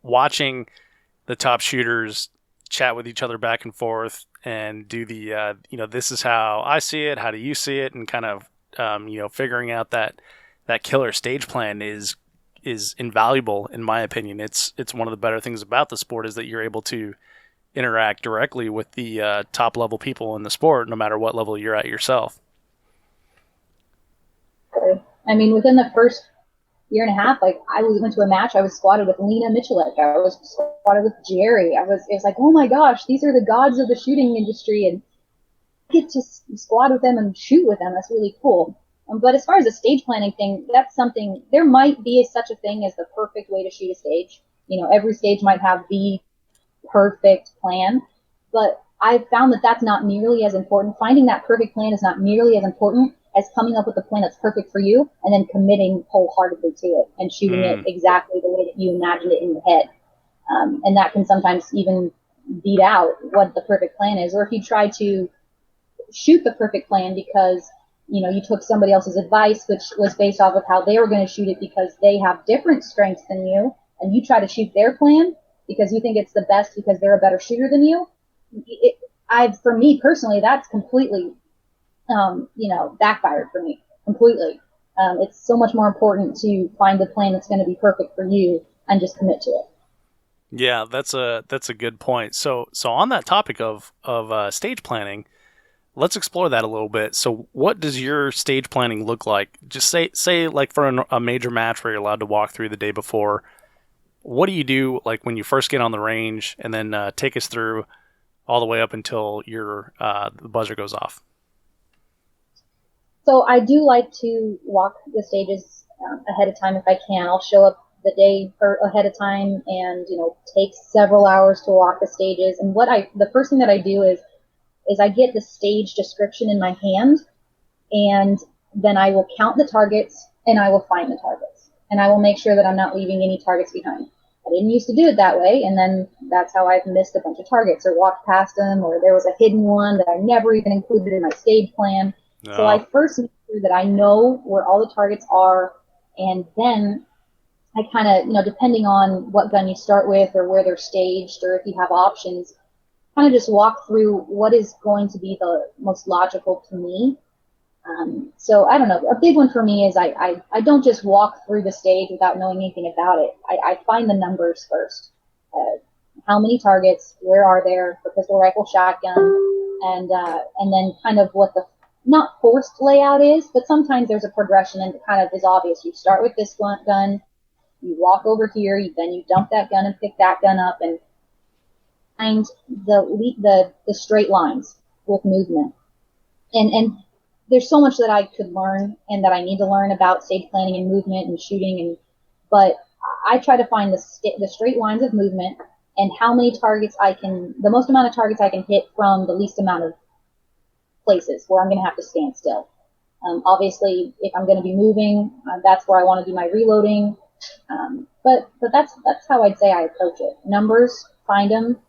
watching the top shooters chat with each other back and forth and do the this is how I see it, how do you see it, and kind of figuring out that killer stage plan is invaluable in my opinion. It's one of the better things about the sport is that you're able to interact directly with the top level people in the sport, no matter what level you're at yourself. I mean, within the first year and a half, like went to a match, I was squatted with Lena Michalek, I was squatted with Jerry. It was like, oh my gosh, these are the gods of the shooting industry, and I get to squat with them and shoot with them. That's really cool. But as far as the stage planning thing, that's something, there might be such a thing as the perfect way to shoot a stage. Every stage might have the perfect plan, but I've found that that's not nearly as important. Finding that perfect plan is not nearly as important as coming up with a plan that's perfect for you and then committing wholeheartedly to it and shooting it exactly the way that you imagined it in your head. And that can sometimes even beat out what the perfect plan is. Or if you try to shoot the perfect plan because you took somebody else's advice, which was based off of how they were going to shoot it because they have different strengths than you, and you try to shoot their plan because you think it's the best because they're a better shooter than you. For me personally, that's completely, backfired for me completely. It's so much more important to find the plan that's going to be perfect for you and just commit to it. Yeah, that's a good point. So on that topic of stage planning, let's explore that a little bit. So what does your stage planning look like? Just say like for a major match where you're allowed to walk through the day before, what do you do like when you first get on the range, and then take us through all the way up until the buzzer goes off? So I do like to walk the stages ahead of time if I can. I'll show up the day ahead of time and, take several hours to walk the stages. And the first thing that I do is I get the stage description in my hand, and then I will count the targets and I will find the targets. And I will make sure that I'm not leaving any targets behind. I didn't used to do it that way, and then that's how I've missed a bunch of targets or walked past them, or there was a hidden one that I never even included in my stage plan. No. So I first make sure that I know where all the targets are, and then I kind of, depending on what gun you start with or where they're staged or if you have options, kind of just walk through what is going to be the most logical to me. So I don't know. A big one for me is I don't just walk through the stage without knowing anything about it. I find the numbers first. How many targets? Where are there for pistol, rifle, shotgun? And then kind of what the not forced layout is, but sometimes there's a progression and it kind of is obvious. You start with this gun, you walk over here, then you dump that gun and pick that gun up, and find the straight lines with movement. And there's so much that I could learn and that I need to learn about stage planning and movement and shooting, but I try to find the straight lines of movement and how many targets the most amount of targets I can hit from the least amount of places where I'm going to have to stand still. Obviously, if I'm going to be moving, that's where I want to do my reloading. But that's how I'd say I approach it. Numbers, find them.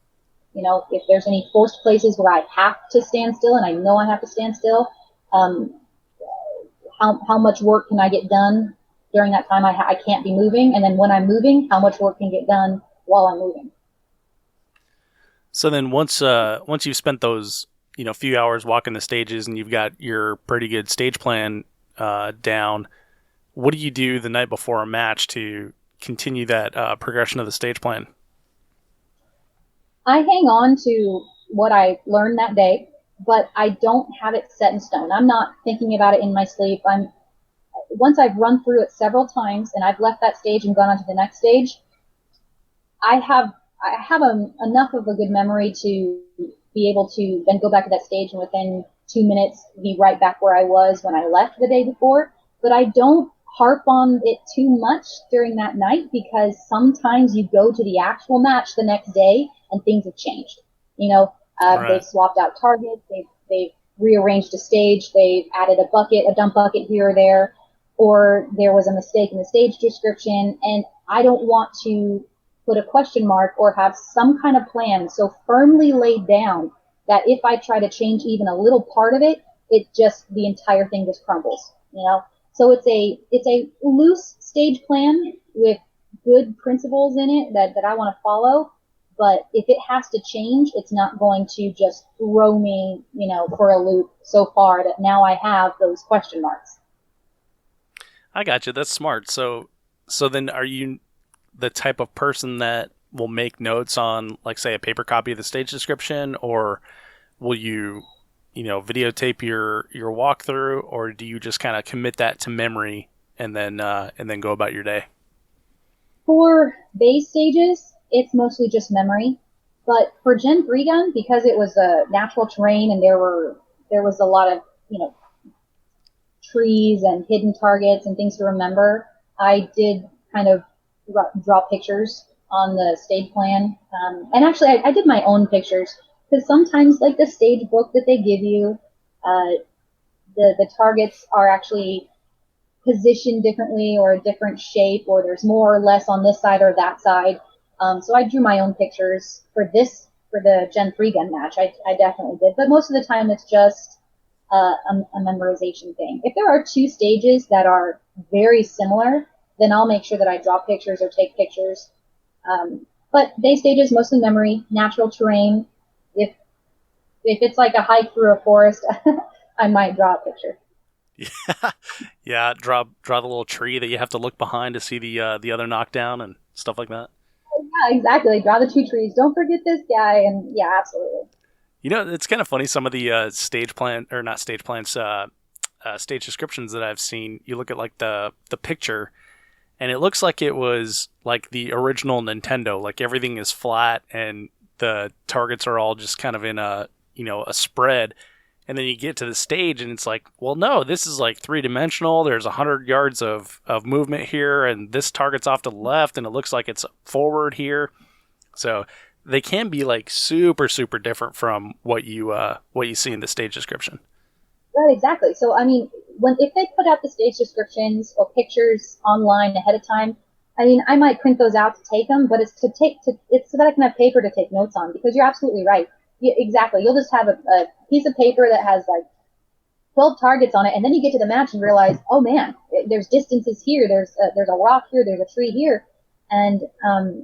If there's any forced places where I have to stand still and I know I have to stand still, how much work can I get done during that time I can't be moving? And then when I'm moving, how much work can get done while I'm moving? So then once you've spent those few hours walking the stages and you've got your pretty good stage plan down, what do you do the night before a match to continue that progression of the stage plan? I hang on to what I learned that day, but I don't have it set in stone. I'm not thinking about it in my sleep. Once I've run through it several times and I've left that stage and gone on to the next stage, I have enough of a good memory to be able to then go back to that stage and within 2 minutes be right back where I was when I left the day before. But I don't harp on it too much during that night, because sometimes you go to the actual match the next day and things have changed. Right. They've swapped out targets, they've rearranged a stage, they've added a dump bucket here or there, or there was a mistake in the stage description, and I don't want to put a question mark or have some kind of plan so firmly laid down that if I try to change even a little part of it, the entire thing just crumbles, So it's a loose stage plan with good principles in it that I want to follow. But if it has to change, it's not going to just throw me, for a loop so far that now I have those question marks. I got you. That's smart. So then are you the type of person that will make notes on, like, say, a paper copy of the stage description, or will you, videotape your walkthrough, or do you just kind of commit that to memory and then go about your day? For base stages, it's mostly just memory. But for Gen 3 gun, because it was a natural terrain and there was a lot of, trees and hidden targets and things to remember, I did kind of draw pictures on the stage plan. And actually, I did my own pictures, because sometimes, like the stage book that they give you, the targets are actually positioned differently or a different shape, or there's more or less on this side or that side. So I drew my own pictures for the Gen 3 gun match. I definitely did. But most of the time, it's just a memorization thing. If there are two stages that are very similar, then I'll make sure that I draw pictures or take pictures. But base stages, mostly memory, natural terrain. If it's like a hike through a forest, I might draw a picture. Yeah. Draw the little tree that you have to look behind to see the other knockdown and stuff like that. Yeah, exactly. Draw the two trees. Don't forget this guy. And yeah, absolutely. It's kind of funny. Some of the stage plan or not stage plans, stage descriptions that I've seen. You look at like the picture, and it looks like it was like the original Nintendo. Like everything is flat, and the targets are all just kind of in a a spread. And then you get to the stage, and it's like, well, no, this is like 3-dimensional. There's 100 yards of movement here, and this target's off to the left, and it looks like it's forward here. So they can be like super, super different from what you see in the stage description. Right, exactly. So, I mean, if they put out the stage descriptions or pictures online ahead of time, I mean, I might print those out to take them, but it's so that I can have paper to take notes on, because you're absolutely right. Exactly. You'll just have a piece of paper that has like 12 targets on it, and then you get to the match and realize, oh man, there's distances here, there's a rock here, there's a tree here, and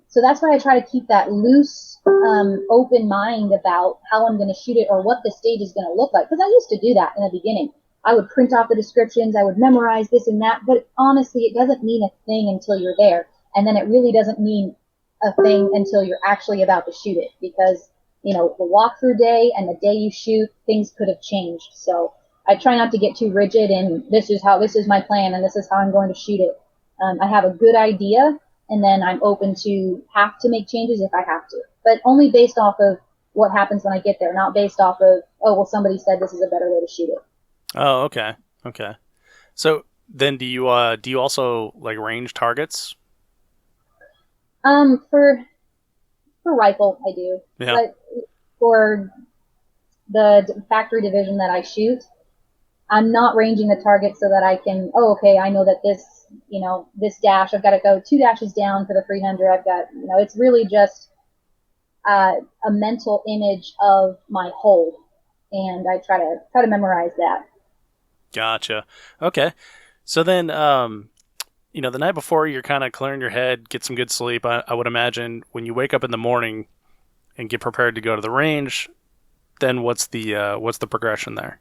so that's why I try to keep that loose, open mind about how I'm going to shoot it or what the stage is going to look like. Because I used to do that in the beginning. I would print off the descriptions, I would memorize this and that, but honestly, it doesn't mean a thing until you're there, and then it really doesn't mean a thing until you're actually about to shoot it, because the walkthrough day and the day you shoot, things could have changed. So I try not to get too rigid and this is my plan and this is how I'm going to shoot it. I have a good idea, and then I'm open to have to make changes if I have to, but only based off of what happens when I get there, not based off of, oh, well, somebody said this is a better way to shoot it. Oh, okay. Okay. So then do you also like range targets? For rifle, I do. Yeah. But for the factory division that I shoot, I'm not ranging the target so that I can, I know that this dash, I've got to go 2 dashes down for the 300. I've got, it's really just a mental image of my hold, and I try to memorize that. Gotcha. Okay. So then, the night before, you're kind of clearing your head, get some good sleep. I would imagine when you wake up in the morning and get prepared to go to the range, then what's the progression there?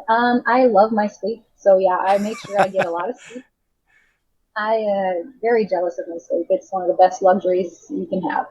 I love my sleep, so yeah, I make sure I get a lot of sleep. I very jealous of my sleep. It's one of the best luxuries you can have.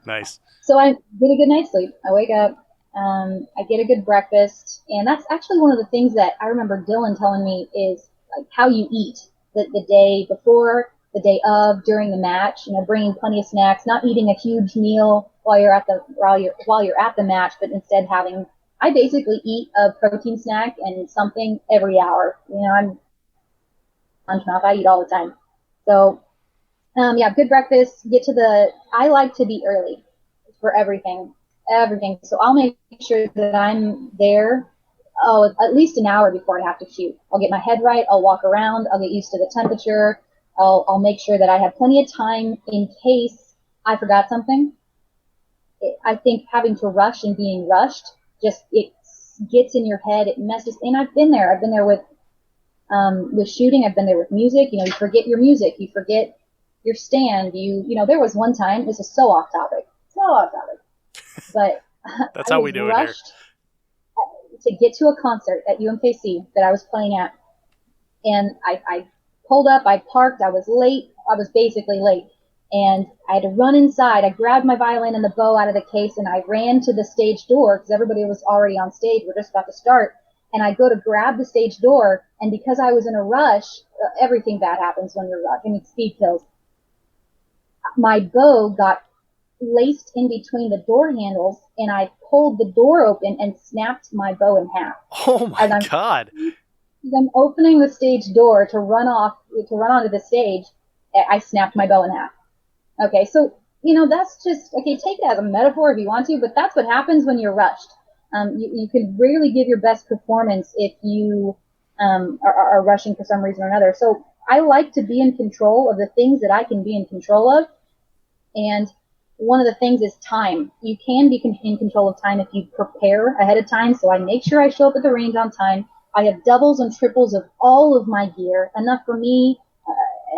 Nice. So I get a good night's sleep. I wake up, I get a good breakfast, and that's actually one of the things that I remember Dylan telling me is like how you eat the day before, the day of, during the match. Bringing plenty of snacks, not eating a huge meal while you're at the match, but instead having. I basically eat a protein snack and something every hour. I'm lunch mouth. I eat all the time. So, good breakfast. I like to be early for everything. So I'll make sure that I'm there, at least an hour before I have to shoot. I'll get my head right. I'll walk around. I'll get used to the temperature. I'll make sure that I have plenty of time in case I forgot something. I think having to rush and being rushed, it gets in your head. It messes. And I've been there. I've been there with shooting. I've been there with music. You forget your music. You forget your stand. There was one time. This is so off topic. But that's how we do it here. To get to a concert at UMKC that I was playing at, and I pulled up. I parked. I was late. I was basically late. And I had to run inside. I grabbed my violin and the bow out of the case, and I ran to the stage door because everybody was already on stage. We're just about to start. And I go to grab the stage door, and because I was in a rush, everything bad happens when you're rushed. I mean, speed kills. My bow got laced in between the door handles, and I pulled the door open and snapped my bow in half. Oh my God. As I'm opening the stage door to run onto the stage, I snapped my bow in half. Okay, so, that's just, take it as a metaphor if you want to, but that's what happens when you're rushed. You can rarely give your best performance if you are rushing for some reason or another. So I like to be in control of the things that I can be in control of. And one of the things is time. You can be in control of time if you prepare ahead of time. So I make sure I show up at the range on time. I have doubles and triples of all of my gear, enough for me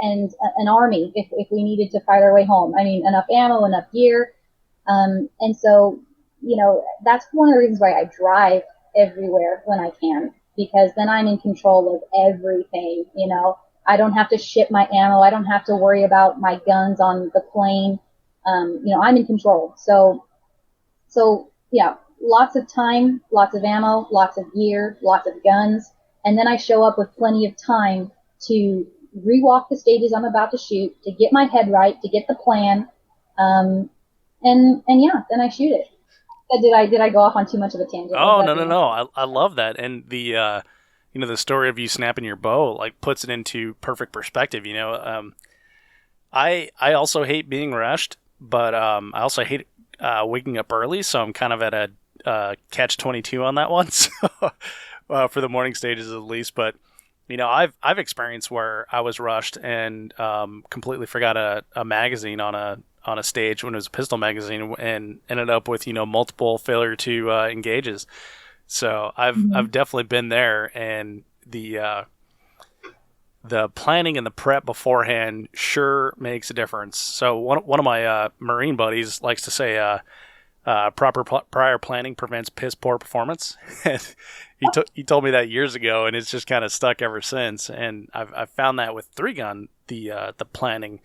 and an army if we needed to fight our way home. I mean, enough ammo, enough gear. And so, that's one of the reasons why I drive everywhere when I can, because then I'm in control of everything. I don't have to ship my ammo. I don't have to worry about my guns on the plane. I'm in control. So So yeah, lots of time, lots of ammo, lots of gear, lots of guns, and then I show up with plenty of time to rewalk the stages I'm about to shoot, to get my head right, to get the plan, and yeah, then I shoot it. Did I go off on too much of a tangent? Was Oh, that no, the no, answer? no. I love that. And the story of you snapping your bow, like, puts it into perfect perspective, I also hate being rushed, but I also hate waking up early, so I'm kind of at a catch-22 on that one, so, for the morning stages at least. But I've experienced where I was rushed and completely forgot a magazine on a stage when it was a pistol magazine, and ended up with multiple failure to engages. So I've Mm-hmm. definitely been there, and the planning and the prep beforehand sure makes a difference. So one of my Marine buddies likes to say, prior planning prevents piss poor performance. He told me that years ago, and it's just kind of stuck ever since. And I've found that with 3-gun, the planning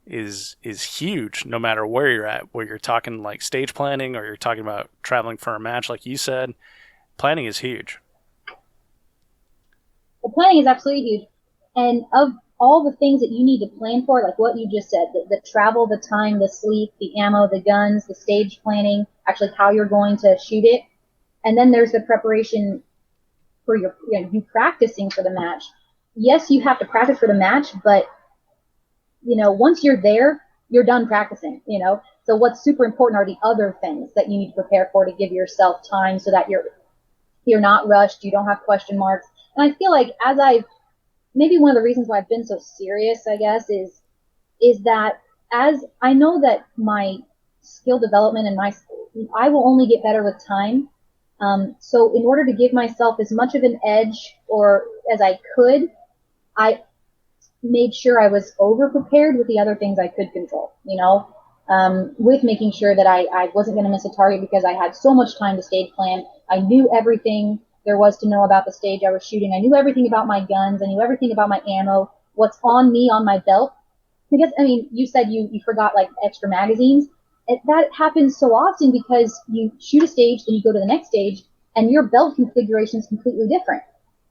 is huge, no matter where you're at. Where you're talking like stage planning, or you're talking about traveling for a match, like you said, planning is huge. The planning is absolutely huge. And of all the things that you need to plan for, like what you just said, the travel, the time, the sleep, the ammo, the guns, the stage planning, actually how you're going to shoot it. And then there's the preparation for you practicing for the match. Yes, you have to practice for the match, but once you're there, you're done practicing, So what's super important are the other things that you need to prepare for to give yourself time so that you're not rushed, you don't have question marks. And I feel like maybe one of the reasons why I've been so serious, I guess, is that as I know that my skill development and I will only get better with time. So in order to give myself as much of an edge or as I could, I made sure I was over prepared with the other things I could control, with making sure that I wasn't going to miss a target because I had so much time to stage plan. I knew everything there was to know about the stage I was shooting. I knew everything about my guns. I knew everything about my ammo, what's on me on my belt. Because, I mean, you said you forgot like extra magazines. That happens so often because you shoot a stage, then you go to the next stage, and your belt configuration is completely different.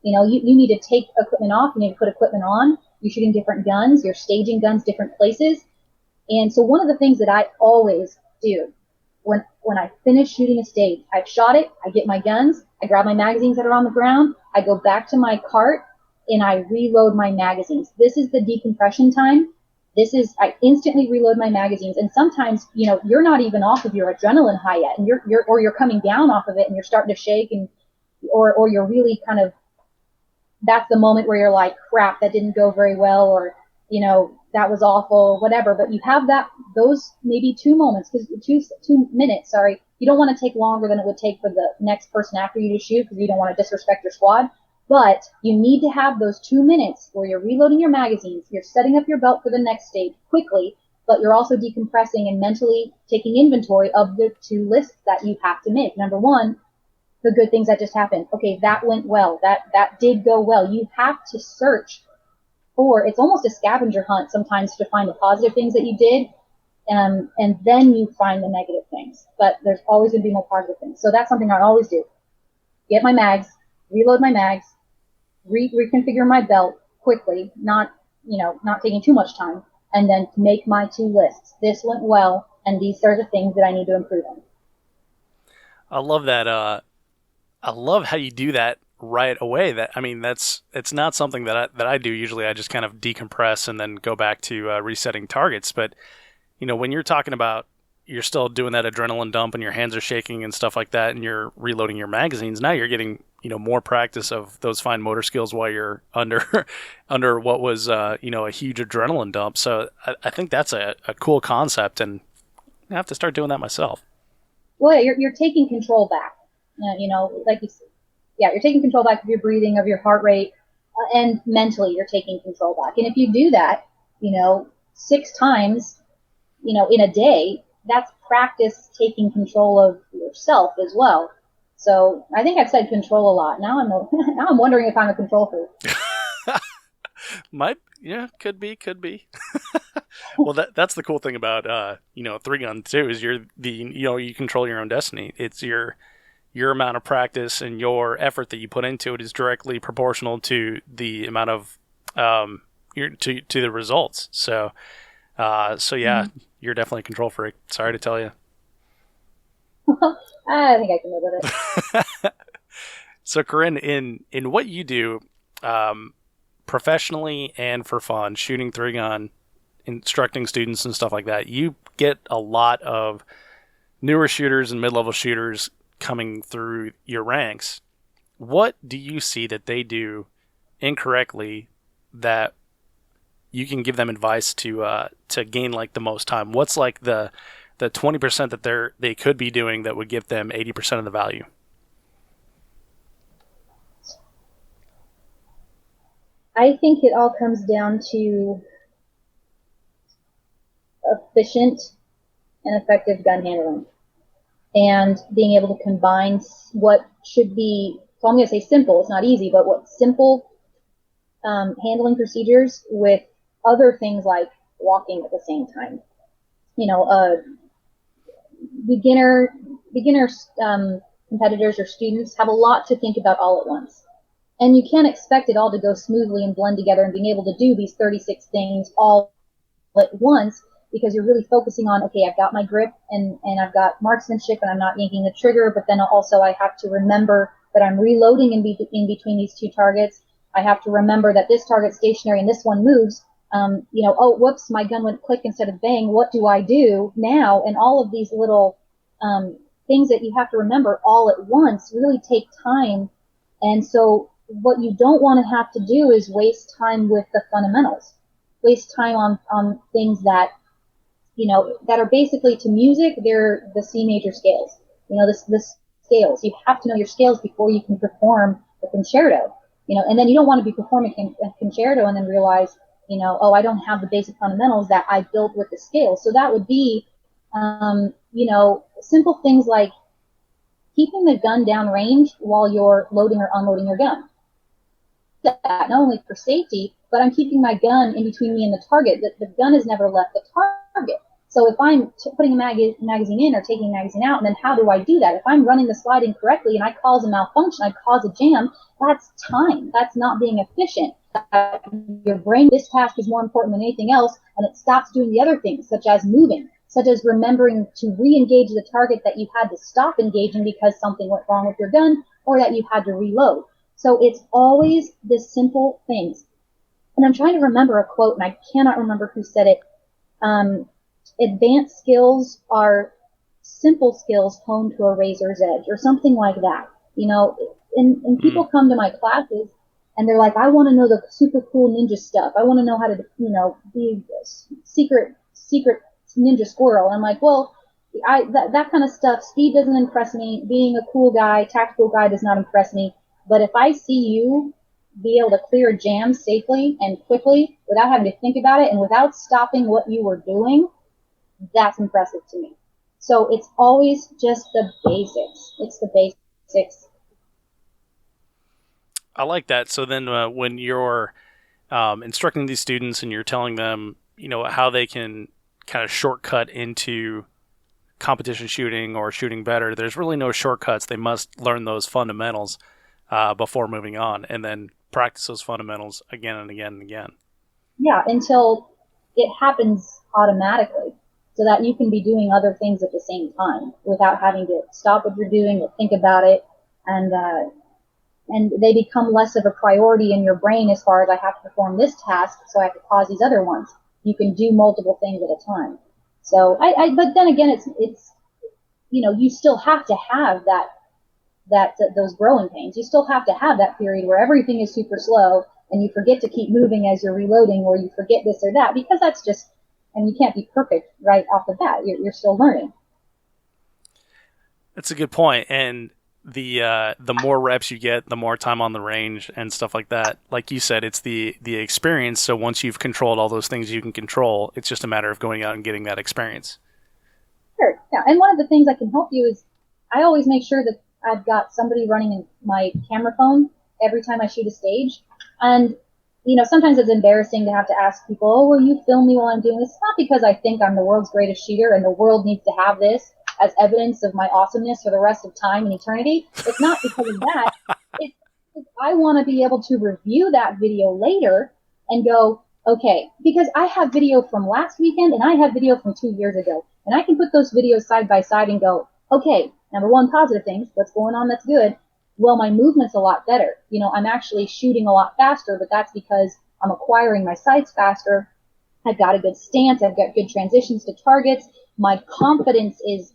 You need to take equipment off, you need to put equipment on, you're shooting different guns, you're staging guns different places. And so one of the things that I always do when I finish shooting a stage, I've shot it, I get my guns, I grab my magazines that are on the ground, I go back to my cart, and I reload my magazines. This is the decompression time. I instantly reload my magazines. And sometimes, you're not even off of your adrenaline high yet, and you're coming down off of it, and you're starting to shake, or you're really kind of, that's the moment where you're like, crap, that didn't go very well, or, that was awful, whatever. But you have those maybe 2 moments, because 2 minutes, sorry, you don't want to take longer than it would take for the next person after you to shoot, because you don't want to disrespect your squad. But you need to have those 2 minutes where you're reloading your magazines, you're setting up your belt for the next stage quickly, but you're also decompressing and mentally taking inventory of the 2 lists that you have to make. Number one, the good things that just happened. Okay, that went well. That did go well. You have to search for, it's almost a scavenger hunt sometimes to find the positive things that you did, and then you find the negative things. But there's always going to be more positive things. So that's something I always do. Get my mags, reload my mags, reconfigure my belt quickly, not taking too much time, and then make my 2 lists. This went well, and these are the things that I need to improve on. I love that. I love how you do that right away. It's not something that I do usually. I just kind of decompress and then go back to resetting targets. But when you're talking about, you're still doing that adrenaline dump and your hands are shaking and stuff like that, and you're reloading your magazines. Now you're getting more practice of those fine motor skills while you're under under what was a huge adrenaline dump. So I think that's a cool concept, and I have to start doing that myself. Well, you're taking control back. Like you said, yeah, you're taking control back of your breathing, of your heart rate, and mentally you're taking control back. And if you do that, 6 times, in a day, that's practice taking control of yourself as well. So I think I've said control a lot. Now now I'm wondering if I'm a control freak. Could be. Well, that's the cool thing about three gun too is you control your own destiny. It's your amount of practice and your effort that you put into it is directly proportional to the amount of to the results. So yeah, you're definitely a control freak. Sorry to tell you. I think I can live with it. So Corinne, in what you do, professionally and for fun, shooting three gun, instructing students and stuff like that, you get a lot of newer shooters and mid-level shooters coming through your ranks. What do you see that they do incorrectly that you can give them advice to gain like the most time? What's like the 20% that they could be doing that would give them 80% of the value? I think it all comes down to efficient and effective gun handling and being able to combine what should be, so I'm going to say simple, it's not easy, but what simple handling procedures with other things like walking at the same time. Beginner competitors or students have a lot to think about all at once. And you can't expect it all to go smoothly and blend together and being able to do these 36 things all at once, because you're really focusing on, okay, I've got my grip and I've got marksmanship and I'm not yanking the trigger, but then also I have to remember that I'm reloading in between these two targets. I have to remember that this target's stationary and this one moves. Oh, whoops, my gun went click instead of bang. What do I do now? And all of these little things that you have to remember all at once really take time. And so what you don't want to have to do is waste time with the fundamentals, waste time on things that, that are basically to music, they're the C major scales. The scales. You have to know your scales before you can perform the concerto. And then you don't want to be performing a concerto and then realize, oh, I don't have the basic fundamentals that I built with the scales. So that would be, simple things like keeping the gun down range while you're loading or unloading your gun. That not only for safety, but I'm keeping my gun in between me and the target. The gun has never left the target. So if I'm putting a magazine in or taking a magazine out, and then how do I do that? If I'm running the slide incorrectly and I cause a malfunction, I cause a jam, that's time. That's not being efficient. Your brain, this task is more important than anything else, and it stops doing the other things, such as moving, such as remembering to re-engage the target that you had to stop engaging because something went wrong with your gun or that you had to reload. So it's always the simple things. And I'm trying to remember a quote, and I cannot remember who said it. Advanced skills are simple skills honed to a razor's edge, or something like that. And people come to my classes, and they're like, I want to know the super cool ninja stuff. I want to know how to, be a secret ninja squirrel. And I'm like, well, that kind of stuff, speed doesn't impress me. Being a cool guy, tactical guy does not impress me. But if I see you be able to clear a jam safely and quickly without having to think about it and without stopping what you were doing, that's impressive to me. So it's always just the basics. It's the basics. I like that. So then when you're instructing these students and you're telling them, how they can kind of shortcut into competition shooting or shooting better, there's really no shortcuts. They must learn those fundamentals before moving on, and then practice those fundamentals again and again and again. Yeah, until it happens automatically, so that you can be doing other things at the same time without having to stop what you're doing or think about it, and they become less of a priority in your brain as far as I have to perform this task, so I have to pause these other ones. You can do multiple things at a time. So but then again, it's you still have to have those growing pains. You still have to have that period where everything is super slow and you forget to keep moving as you're reloading, or you forget this or that, because that's just, and you can't be perfect right off the bat. You're still learning. That's a good point. And the more reps you get, the more time on the range and stuff like that. Like you said, it's the experience. So once you've controlled all those things you can control, it's just a matter of going out and getting that experience. Sure. Yeah. And one of the things I can help you is I always make sure that I've got somebody running in my camera phone every time I shoot a stage. And, sometimes it's embarrassing to have to ask people, oh, will you film me while I'm doing this? It's not because I think I'm the world's greatest shooter and the world needs to have this as evidence of my awesomeness for the rest of time and eternity. It's not because of that. It's I want to be able to review that video later and go, okay, because I have video from last weekend and I have video from 2 years ago. And I can put those videos side by side and go, okay, number one, positive things. What's going on that's good? Well, my movement's a lot better. I'm actually shooting a lot faster, but that's because I'm acquiring my sights faster. I've got a good stance. I've got good transitions to targets. My confidence is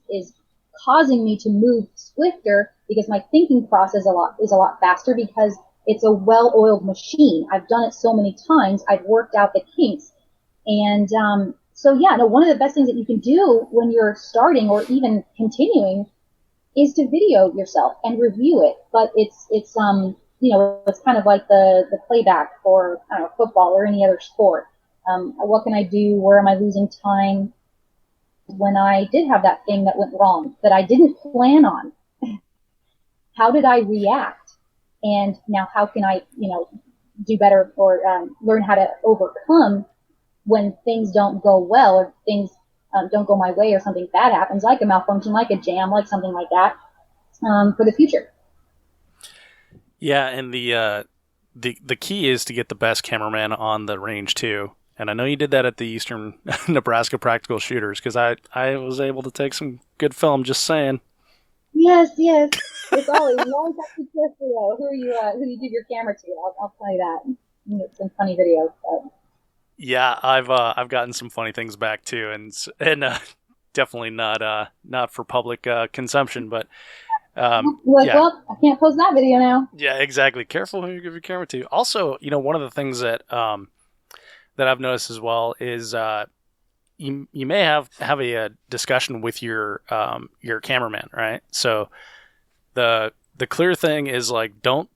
causing me to move swifter because my thinking process is a lot faster because it's a well-oiled machine. I've done it so many times. I've worked out the kinks. And one of the best things that you can do when you're starting or even continuing is to video yourself and review it. But it's kind of like the playback for football or any other sport. What can I do? Where am I losing time? When I did have that thing that went wrong that I didn't plan on, how did I react? And now how can I, do better or learn how to overcome when things don't go well or things don't go my way or something bad happens, like a malfunction, like a jam, like something like that, for the future. Yeah, and the key is to get the best cameraman on the range too. And I know you did that at the Eastern Nebraska Practical Shooters because I was able to take some good film. Just saying. Yes. It's always long time to who you give your camera to. I'll tell you that. You get some funny videos. But. Yeah, I've gotten some funny things back too, and definitely not for public consumption, but. Well, I can't post that video now. Yeah, exactly. Careful who you give your camera to. Also, one of the things that I've noticed as well is you may have a discussion with your cameraman, right? So the clear thing is like don't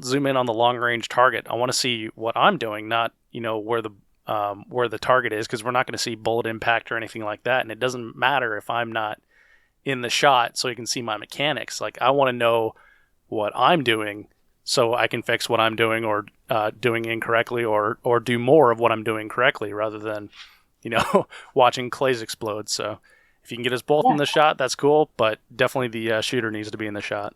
zoom in on the long range target. I want to see what I'm doing, not where the target is, because we're not going to see bullet impact or anything like that, and it doesn't matter if I'm not in the shot, so you can see my mechanics. Like I want to know what I'm doing so I can fix what I'm doing or doing incorrectly or do more of what I'm doing correctly rather than, watching clays explode. So if you can get us both in the shot, that's cool, but definitely the shooter needs to be in the shot.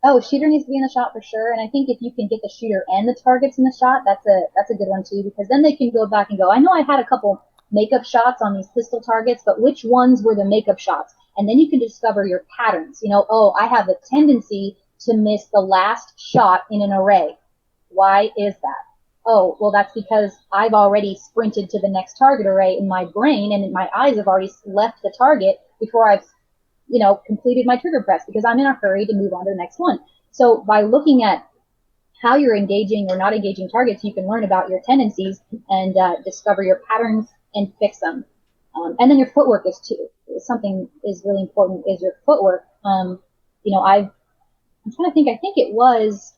Oh, shooter needs to be in the shot for sure. And I think if you can get the shooter and the targets in the shot, that's a good one too, because then they can go back and go, I know I had a couple makeup shots on these pistol targets, but which ones were the makeup shots? And then you can discover your patterns. I have the tendency to miss the last shot in an array. Why is that? Oh, well, that's because I've already sprinted to the next target array in my brain, and my eyes have already left the target before I've, completed my trigger press because I'm in a hurry to move on to the next one. So by looking at how you're engaging or not engaging targets, you can learn about your tendencies and discover your patterns and fix them. And then your footwork is too. Something is really important is your footwork. I'm trying to think. I think it was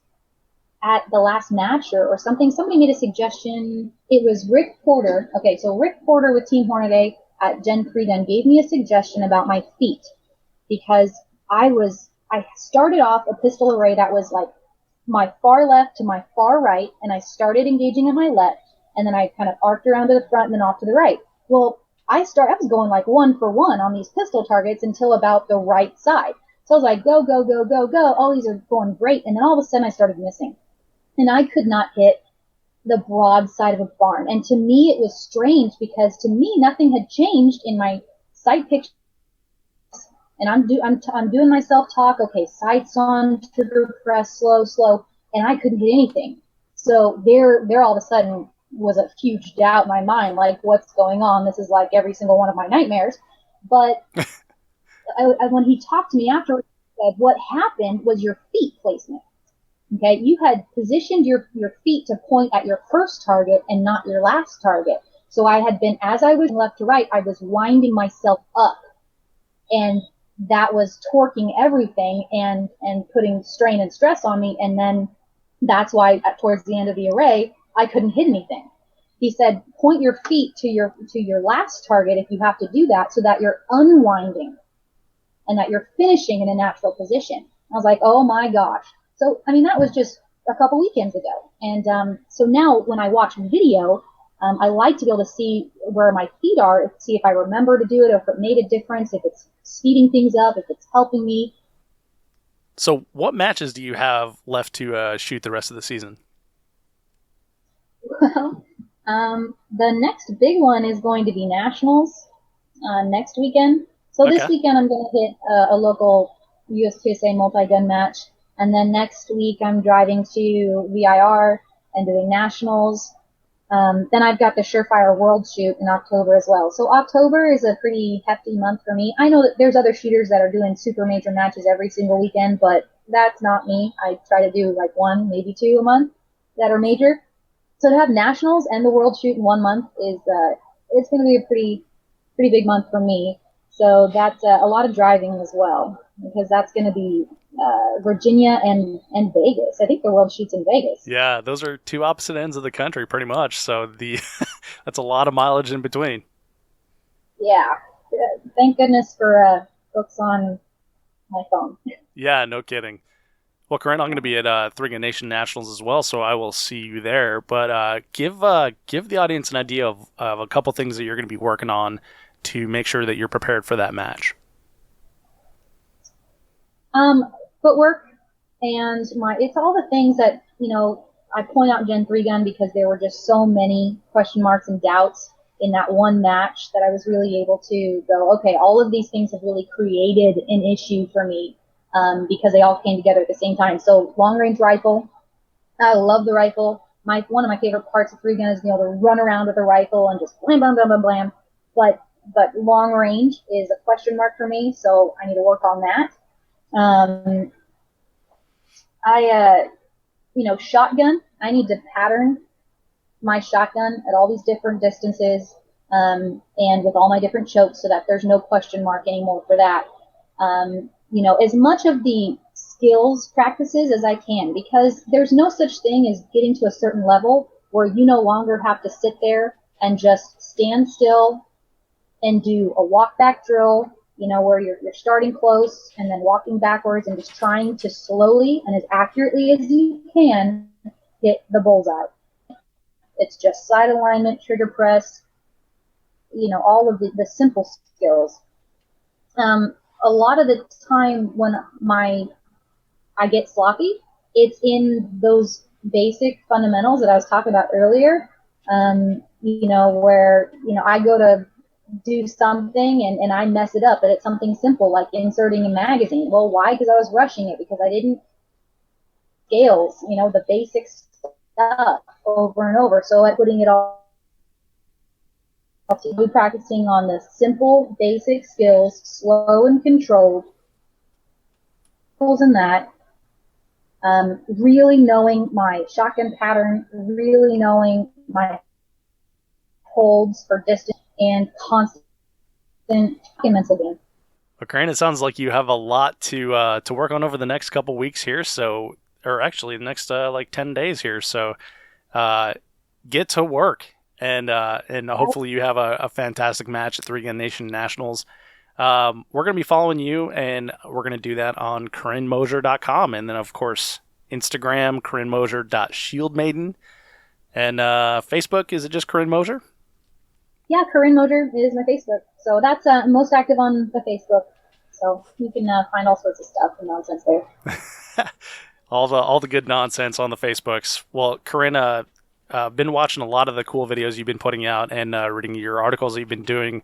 at the last match or something. Somebody made a suggestion. It was Rick Porter. Okay, so Rick Porter with Team Hornaday at Gen 3 then gave me a suggestion about my feet because I started off a pistol array that was like my far left to my far right, and I started engaging at my left, and then I kind of arced around to the front and then off to the right. Well, I was going like 1 for 1 on these pistol targets until about the right side. So I was like, go, go, go, go, go. All these are going great. And then all of a sudden I started missing. And I could not hit the broad side of a barn. And to me, it was strange because to me, nothing had changed in my sight picture. And I'm doing my self-talk. Okay, sights on, trigger press, slow, slow. And I couldn't hit anything. So there all of a sudden was a huge doubt in my mind, like, what's going on? This is like every single one of my nightmares. But when he talked to me afterwards, he said, what happened was your feet placement. Okay, you had positioned your feet to point at your first target and not your last target. So I had been, as I was left to right, I was winding myself up. And that was torquing everything and putting strain and stress on me. And then that's why towards the end of the array, I couldn't hit anything. He said, point your feet to your last target if you have to do that so that you're unwinding and that you're finishing in a natural position. I was like, oh my gosh. So, I mean, that was just a couple weekends ago. And so now when I watch video, I like to be able to see where my feet are, see if I remember to do it, or if it made a difference, if it's speeding things up, if it's helping me. So what matches do you have left to shoot the rest of the season? Well, the next big one is going to be nationals next weekend. So Okay. this weekend I'm going to hit a local USPSA multi-gun match, and then next week I'm driving to VIR and doing nationals. Then I've got the Surefire World Shoot in October as well. So October is a pretty hefty month for me. I know that there's other shooters that are doing super major matches every single weekend, but that's not me. I try to do like one, maybe two a month that are major. So to have nationals and the World Shoot in 1 month is it's going to be a pretty big month for me. So that's a lot of driving as well, because that's going to be Virginia and Vegas. I think the World Shoot's in Vegas. Yeah, those are two opposite ends of the country pretty much. So the that's a lot of mileage in between. Yeah. Thank goodness for books on my phone. Yeah, no kidding. Well, Corinne, I'm going to be at Three Gun Nation Nationals as well, so I will see you there. But give the audience an idea of a couple things that you're going to be working on to make sure that you're prepared for that match. Footwork and it's all the things that, I point out Gen 3 gun because there were just so many question marks and doubts in that one match that I was really able to go, okay, all of these things have really created an issue for me because they all came together at the same time. So long range rifle, I love the rifle. One of my favorite parts of 3 gun is being able to run around with a rifle and just blam, blam, blam, blam, blam. But long range is a question mark for me, so I need to work on that. Shotgun, I need to pattern my shotgun at all these different distances and with all my different chokes so that there's no question mark anymore for that. As much of the skills practices as I can, because there's no such thing as getting to a certain level where you no longer have to sit there and just stand still and do a walk back drill, where you're starting close and then walking backwards and just trying to slowly and as accurately as you can hit the bullseye. It's just sight alignment, trigger press, all of the simple skills. A lot of the time when I get sloppy, it's in those basic fundamentals that I was talking about earlier, where, I go to do something and I mess it up, but it's something simple like inserting a magazine. Well, why? Because I was rushing it, because I didn't scales, the basic stuff over and over. So I'm putting it all to be practicing on the simple basic skills, slow and controlled, in that. Really knowing my shotgun pattern, really knowing my holds for distance, and constant mental game. Well, Corinne, it sounds like you have a lot to work on over the next couple weeks here. So, or actually the next 10 days here. So, get to work, and hopefully you have a fantastic match at Three Gun Nation Nationals. We're going to be following you, and we're going to do that on CorinnesMosher.com, and then of course Instagram CorinnesMosher.ShieldMaiden, and Facebook, is it just Corinne Mosher? Yeah, Corinne Mosher is my Facebook. So that's most active on the Facebook. So you can find all sorts of stuff and nonsense there. all the good nonsense on the Facebooks. Well, Corinne, been watching a lot of the cool videos you've been putting out and reading your articles that you've been doing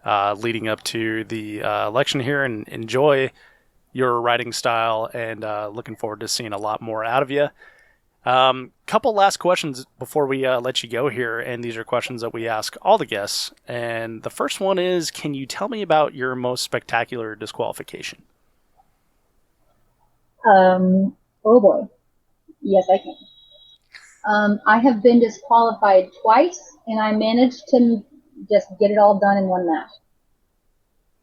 leading up to the election here, and enjoy your writing style, and looking forward to seeing a lot more out of you. Couple last questions before we let you go here, and these are questions that we ask all the guests. And the first one is, can you tell me about your most spectacular disqualification? Oh boy. Yes, I can. I have been disqualified twice, and I managed to just get it all done in one match.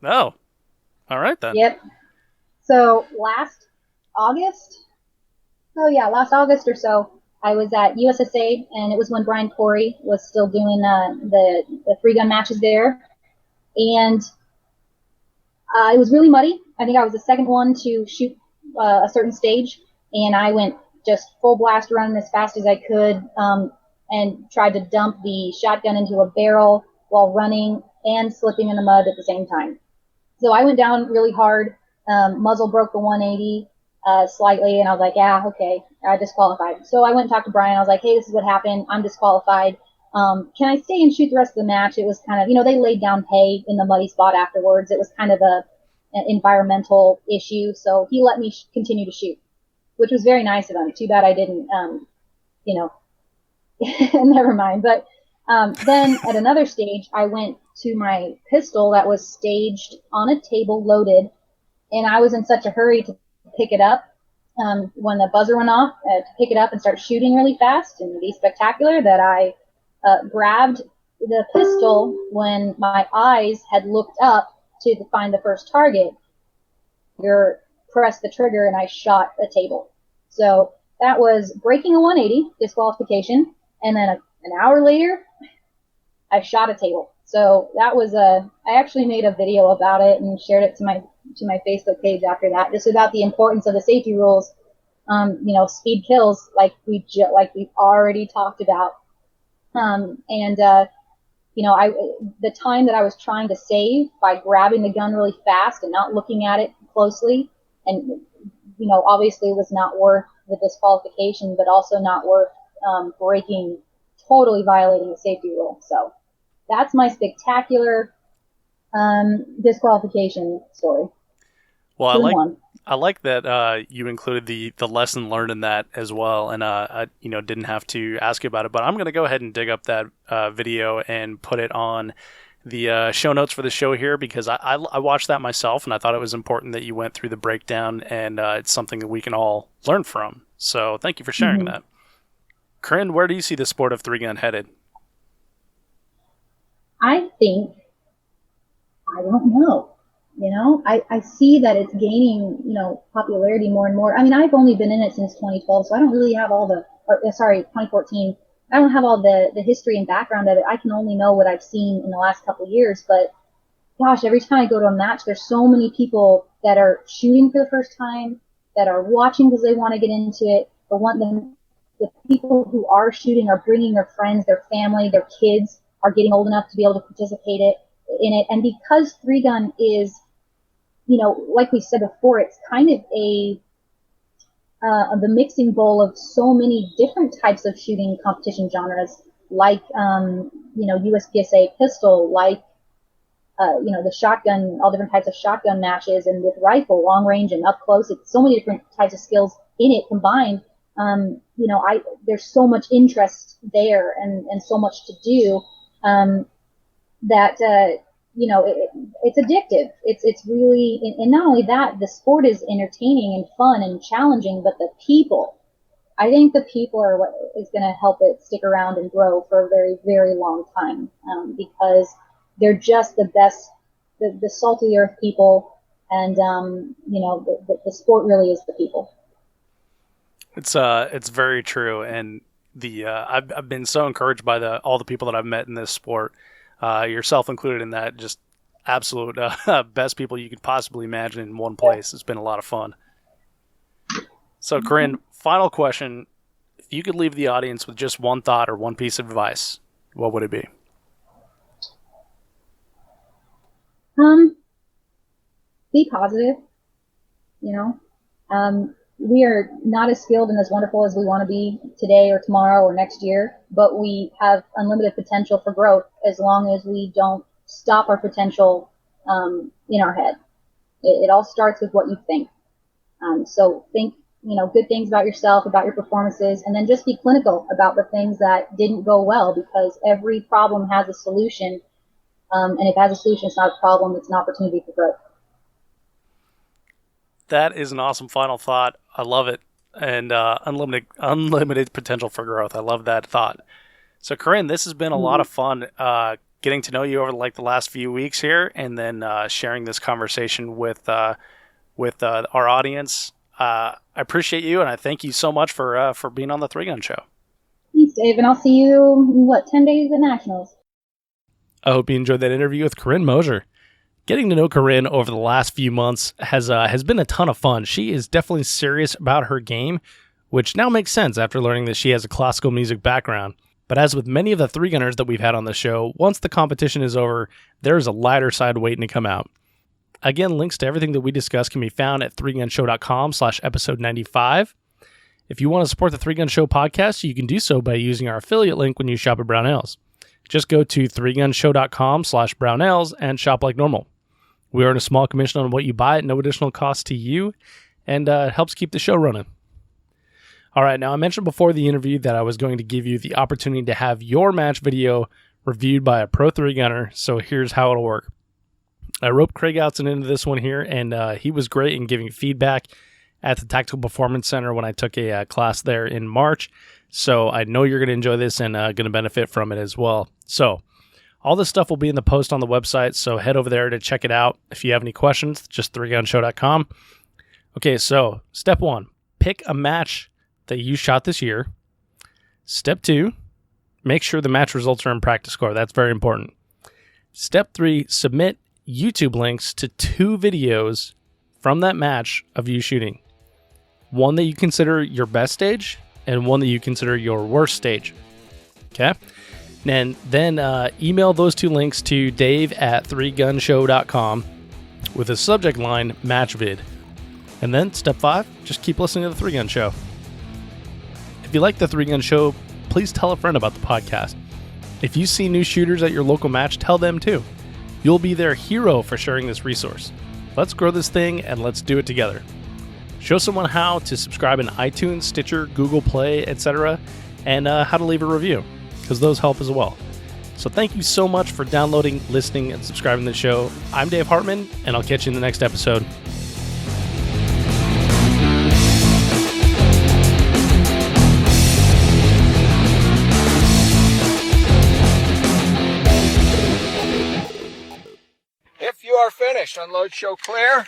Oh, all right then. Yep. So last August or so, I was at USSA, and it was when Brian Corey was still doing the 3 gun matches there. And it was really muddy. I think I was the second one to shoot a certain stage, and I went just full blast running as fast as I could, and tried to dump the shotgun into a barrel while running and slipping in the mud at the same time. So I went down really hard. Muzzle broke the 180 slightly, and I was like, yeah, okay, disqualified. So I went and talked to Brian. I was like, hey, this is what happened. I'm disqualified. Can I stay and shoot the rest of the match? It was kind of, they laid down hay in the muddy spot afterwards. It was kind of an environmental issue. So he let me continue to shoot, which was very nice of him. Too bad I didn't, never mind. But then at another stage, I went to my pistol that was staged on a table loaded, and I was in such a hurry to pick it up when the buzzer went off, to pick it up and start shooting really fast and be spectacular, that I grabbed the pistol when my eyes had looked up to find the first target. Pressed the trigger and I shot a table. So that was breaking a 180, disqualification, and then an hour later, I shot a table. So that was I actually made a video about it and shared it to my Facebook page after that, just about the importance of the safety rules. Speed kills, like we've already talked about. The time that I was trying to save by grabbing the gun really fast and not looking at it closely, and obviously was not worth the disqualification, but also not worth totally violating the safety rule. So that's my spectacular disqualification story. Well, I like that you included the lesson learned in that as well, and I didn't have to ask you about it, but I'm going to go ahead and dig up that video and put it on the show notes for the show here, because I watched that myself, and I thought it was important that you went through the breakdown, and it's something that we can all learn from. So thank you for sharing that. Corinne, where do you see the sport of three-gun headed? I don't know. I see that it's gaining, popularity more and more. I mean, I've only been in it since 2012, so I don't really have 2014. I don't have all the history and background of it. I can only know what I've seen in the last couple of years. But gosh, every time I go to a match, there's so many people that are shooting for the first time, that are watching because they want to get into it. The people who are shooting are bringing their friends, their family, their kids are getting old enough to be able to participate in it. And because three gun is, like we said before, it's kind of the mixing bowl of so many different types of shooting competition genres, like, USPSA pistol, like, the shotgun, all different types of shotgun matches, and with rifle, long range and up close. It's so many different types of skills in it combined. There's so much interest there and so much to do, that, it's addictive. It's really, and not only that, the sport is entertaining and fun and challenging, but I think the people are what is going to help it stick around and grow for a very, very long time, because they're just the best, the salt of the earth people, and, the sport really is the people. It's very true, and I've been so encouraged by all the people that I've met in this sport, yourself included in that. Just absolute best people you could possibly imagine in one place. It's been a lot of fun. So, Corinne, final question: if you could leave the audience with just one thought or one piece of advice, what would it be? Be positive. We are not as skilled and as wonderful as we want to be today or tomorrow or next year, but we have unlimited potential for growth as long as we don't stop our potential in our head. It all starts with what you think. So think, good things about yourself, about your performances, and then just be clinical about the things that didn't go well, because every problem has a solution. And if it has a solution, it's not a problem, it's an opportunity for growth. That is an awesome final thought. I love it. And unlimited potential for growth. I love that thought. So, Corinne, this has been a lot of fun getting to know you over the last few weeks here, and then sharing this conversation with our audience. I appreciate you, and I thank you so much for being on the Three Gun Show. Thanks, Dave, and I'll see you, 10 days at Nationals. I hope you enjoyed that interview with Corinne Mosher. Getting to know Corinne over the last few months has been a ton of fun. She is definitely serious about her game, which now makes sense after learning that she has a classical music background. But as with many of the 3-gunners that we've had on the show, once the competition is over, there is a lighter side waiting to come out. Again, links to everything that we discussed can be found at 3gunshow.com/episode 95. If you want to support the 3-Gun Show podcast, you can do so by using our affiliate link when you shop at Brownells. Just go to 3gunshow.com/Brownells and shop like normal. We earn a small commission on what you buy at no additional cost to you, and it helps keep the show running. All right, now I mentioned before the interview that I was going to give you the opportunity to have your match video reviewed by a pro 3-gunner, so here's how it'll work. I roped Craig Outson into this one here, and he was great in giving feedback at the Tactical Performance Center when I took a class there in March, so I know you're going to enjoy this and going to benefit from it as well. So all this stuff will be in the post on the website, so head over there to check it out. If you have any questions, just 3gunshow.com. Okay, so step 1, pick a match that you shot this year. Step 2, make sure the match results are in practice score. That's very important. Step 3, submit YouTube links to 2 videos from that match of you shooting. One that you consider your best stage and one that you consider your worst stage. Okay? And then email those 2 links to dave@3gunshow.com with a subject line, match vid. And then step 5, just keep listening to the 3-Gun Show. If you like the 3-Gun Show, please tell a friend about the podcast. If you see new shooters at your local match, tell them too. You'll be their hero for sharing this resource. Let's grow this thing and let's do it together. Show someone how to subscribe in iTunes, Stitcher, Google Play, etc., and how to leave a review, because those help as well. So thank you so much for downloading, listening, and subscribing to the show. I'm Dave Hartman, and I'll catch you in the next episode. If you are finished, unload, show clear.